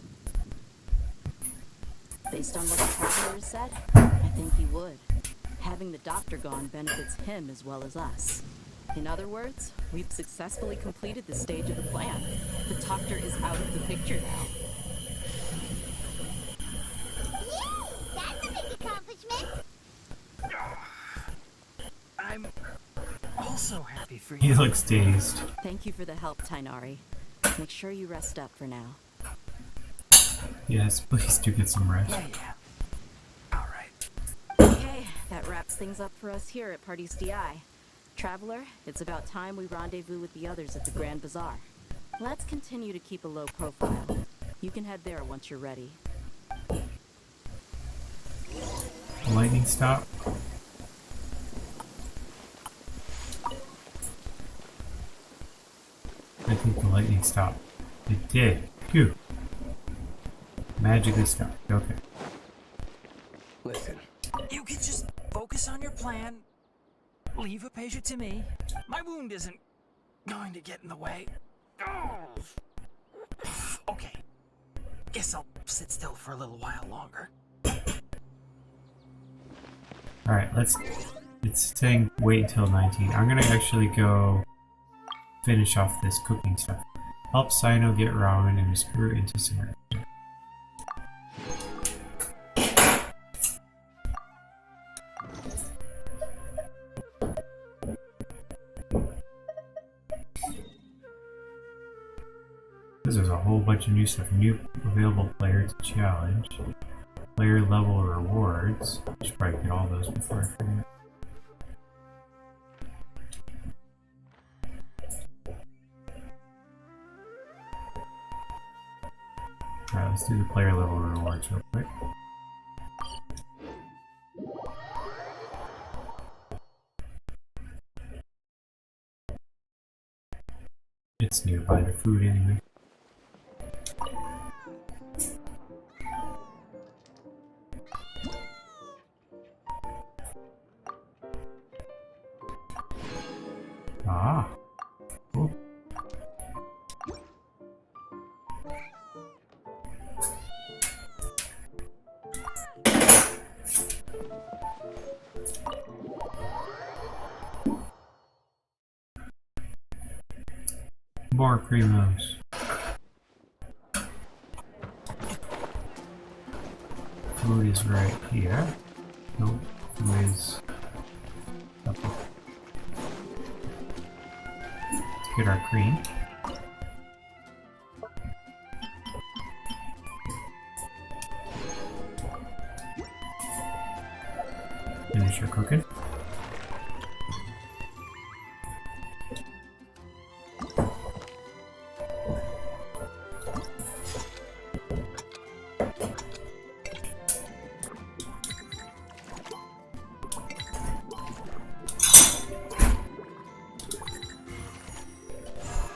H: Based on what the traveler has said, I think he would. Having the doctor gone benefits him as well as us. In other words, we've successfully completed this stage of the plan. The doctor is out of the picture now.
E: Yay! That's a big accomplishment!
N: I'm also happy for
C: He
N: you.
C: looks dazed.
H: Thank you for the help, Tainari. Make sure you rest up for now.
C: Yes, please do get some rest.
N: Yeah. Alright.
H: Okay, that wraps things up for us here at Party's DI. Traveler, it's about time we rendezvous with the others at the Grand Bazaar. Let's continue to keep a low profile. You can head there once you're ready.
C: Lightning stop. I think the lightning stopped. It did. Phew. Magically stopped. Okay.
K: Listen,
N: You can just focus on your plan. Leave Hypatia to me. My wound isn't going to get in the way. Okay. Guess I'll sit still for a little while longer.
C: Alright, it's saying wait until 19. I'm gonna actually go finish off this cooking stuff. Help Sino get ramen and screw it into some. There's a whole bunch of new stuff. New available players challenge. Player level rewards. Should probably get all those before I forget. Alright, let's do the player level rewards real quick. It's nearby the food anyway. Ah. Cool. More primos. Food is right here. Nope, food is up there. Let's get our cream. Finish your cooking.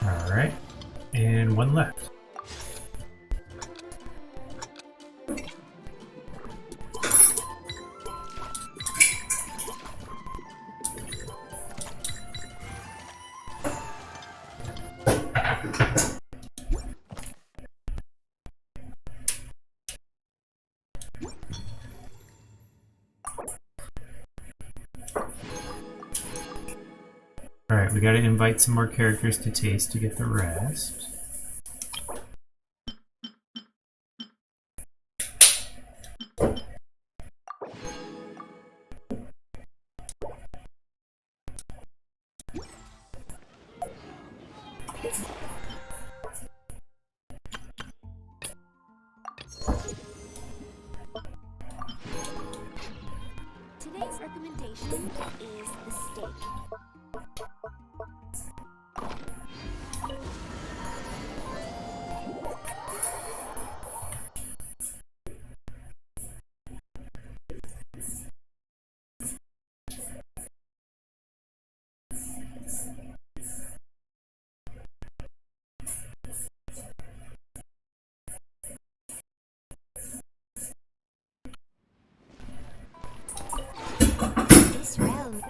C: Alright, and one left. Alright, we gotta invite some more characters to taste to get the rest.
E: Today's recommendation is the steak. This round.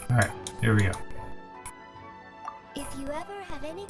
C: Alright, here we go.
E: If you ever have any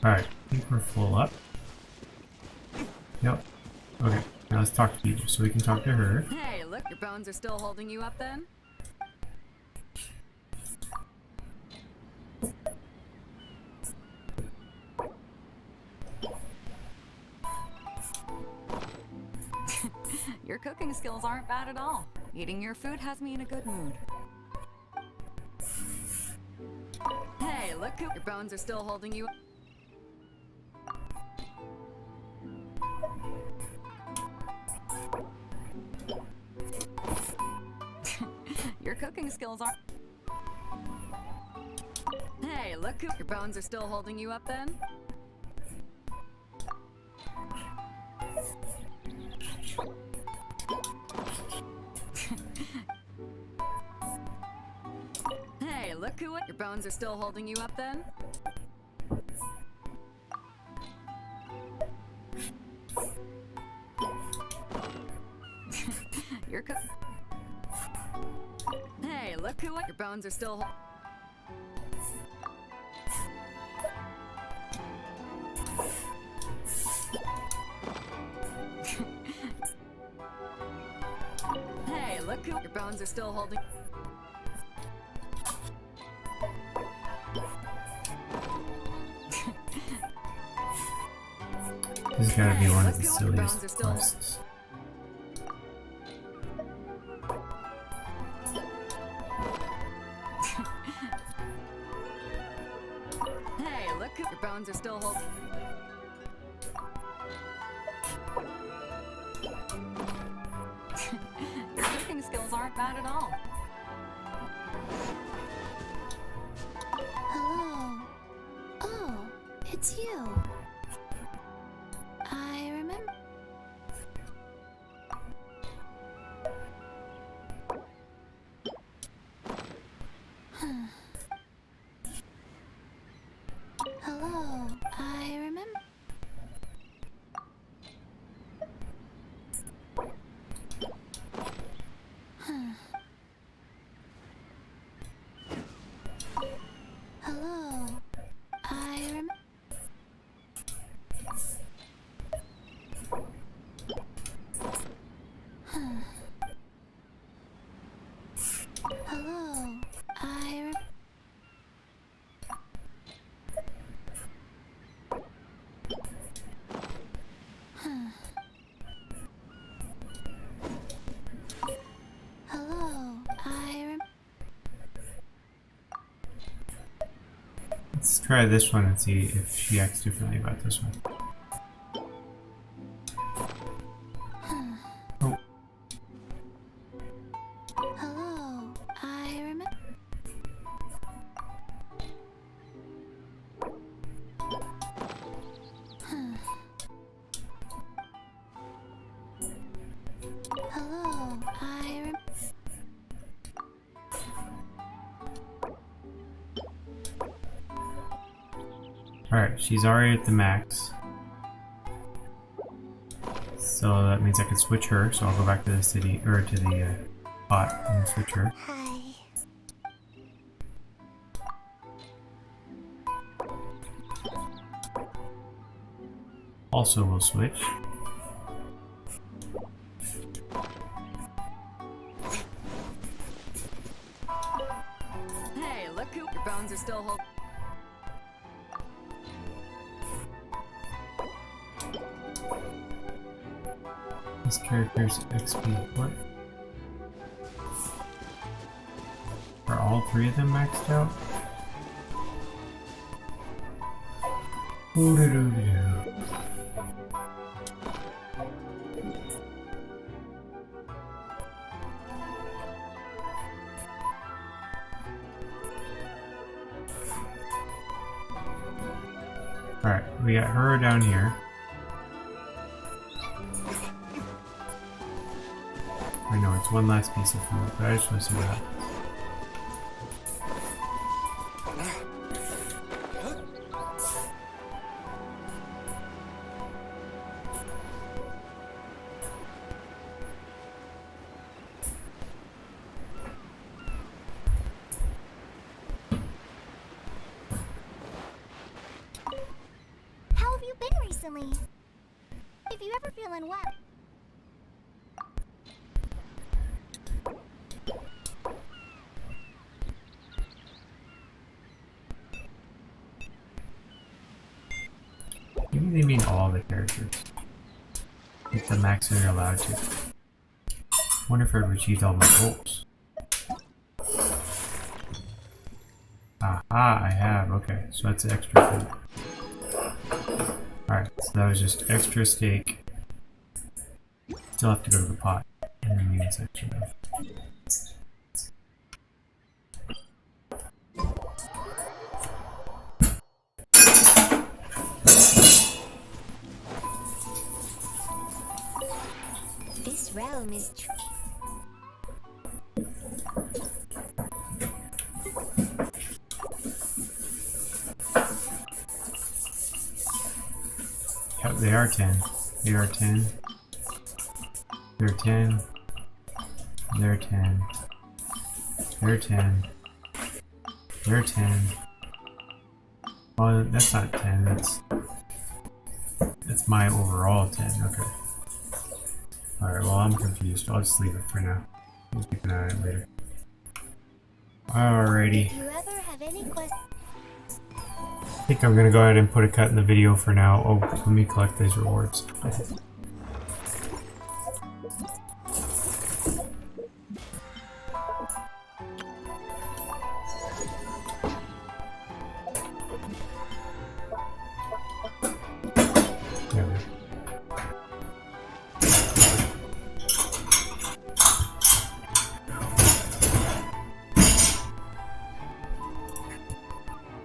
C: Alright, I think we're full up. Yep. Okay, now let's talk to people so we can talk to her.
F: Hey, look, your bones are still holding you up then? Your cooking skills aren't bad at all. Eating your food has me in a good mood. Hey, look, your bones are still holding you up. Your cooking skills aren't... Hey, look, your bones are still holding you up then? Hey, look who your bones are still holding you up then? Your Hey, look who your bones are still Hey, look who your bones are still holding.
C: This has gotta be one of the silliest quests.
F: Hey, look, your bones are still whole. Your cooking skills aren't bad at all.
E: Hello. Oh, it's you. I remember. Hello, I remember. Hello, I remember. Hello, I remember. Hello, I remember.
C: Let's try this one and see if she acts differently about this one. Oh.
E: Hello, I remember. Hello, I remember.
C: Alright, she's already at the max. So that means I can switch her, so I'll go back to the city, or to the pot and switch her.
E: Hi.
C: Also we'll switch.
F: Hey, look, your bones are still whole.
C: This character's XP. What? Are all three of them maxed out? Ooh-doo-doo-doo. Alright, we got her down here. I know it's one last piece of food, but I just want to see what happens.
E: How have you been recently? If you ever feel unwell.
C: Maybe they mean all the characters. With the max they're allowed to. Wonder if I've achieved all my goals. Aha, I have. Okay, so that's extra food. Alright, so that was just extra steak. Still have to go to the pot in the main section though.
E: This realm is
C: Yep, they are 10. They are 10. They're 10. They're 10. They're 10. They're 10. Oh, that's not 10. That's my overall 10. Okay. Alright, well, I'm confused. I'll just leave it for now. We'll keep an eye on it later. Alrighty.
E: If you ever have any questions.
C: think I'm gonna go ahead and put a cut in the video for now. Oh, let me collect these rewards.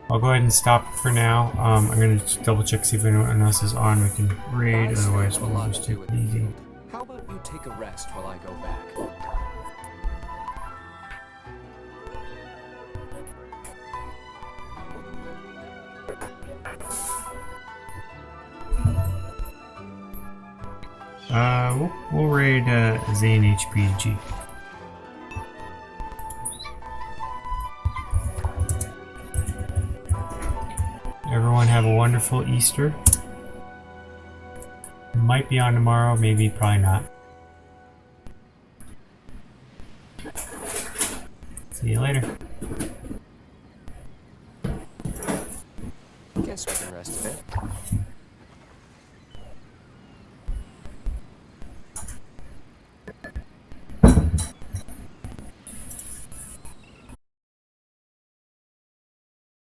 C: I'll go ahead and stop it for now. I'm going to double check, see if anyone else is on. We can raid, otherwise we'll just take it easy.
G: How about you take a rest while I go back?
C: We'll raid Zane HPG. Everyone have a wonderful Easter. Might be on tomorrow, maybe, probably not. See you later.
G: Guess we can rest a bit.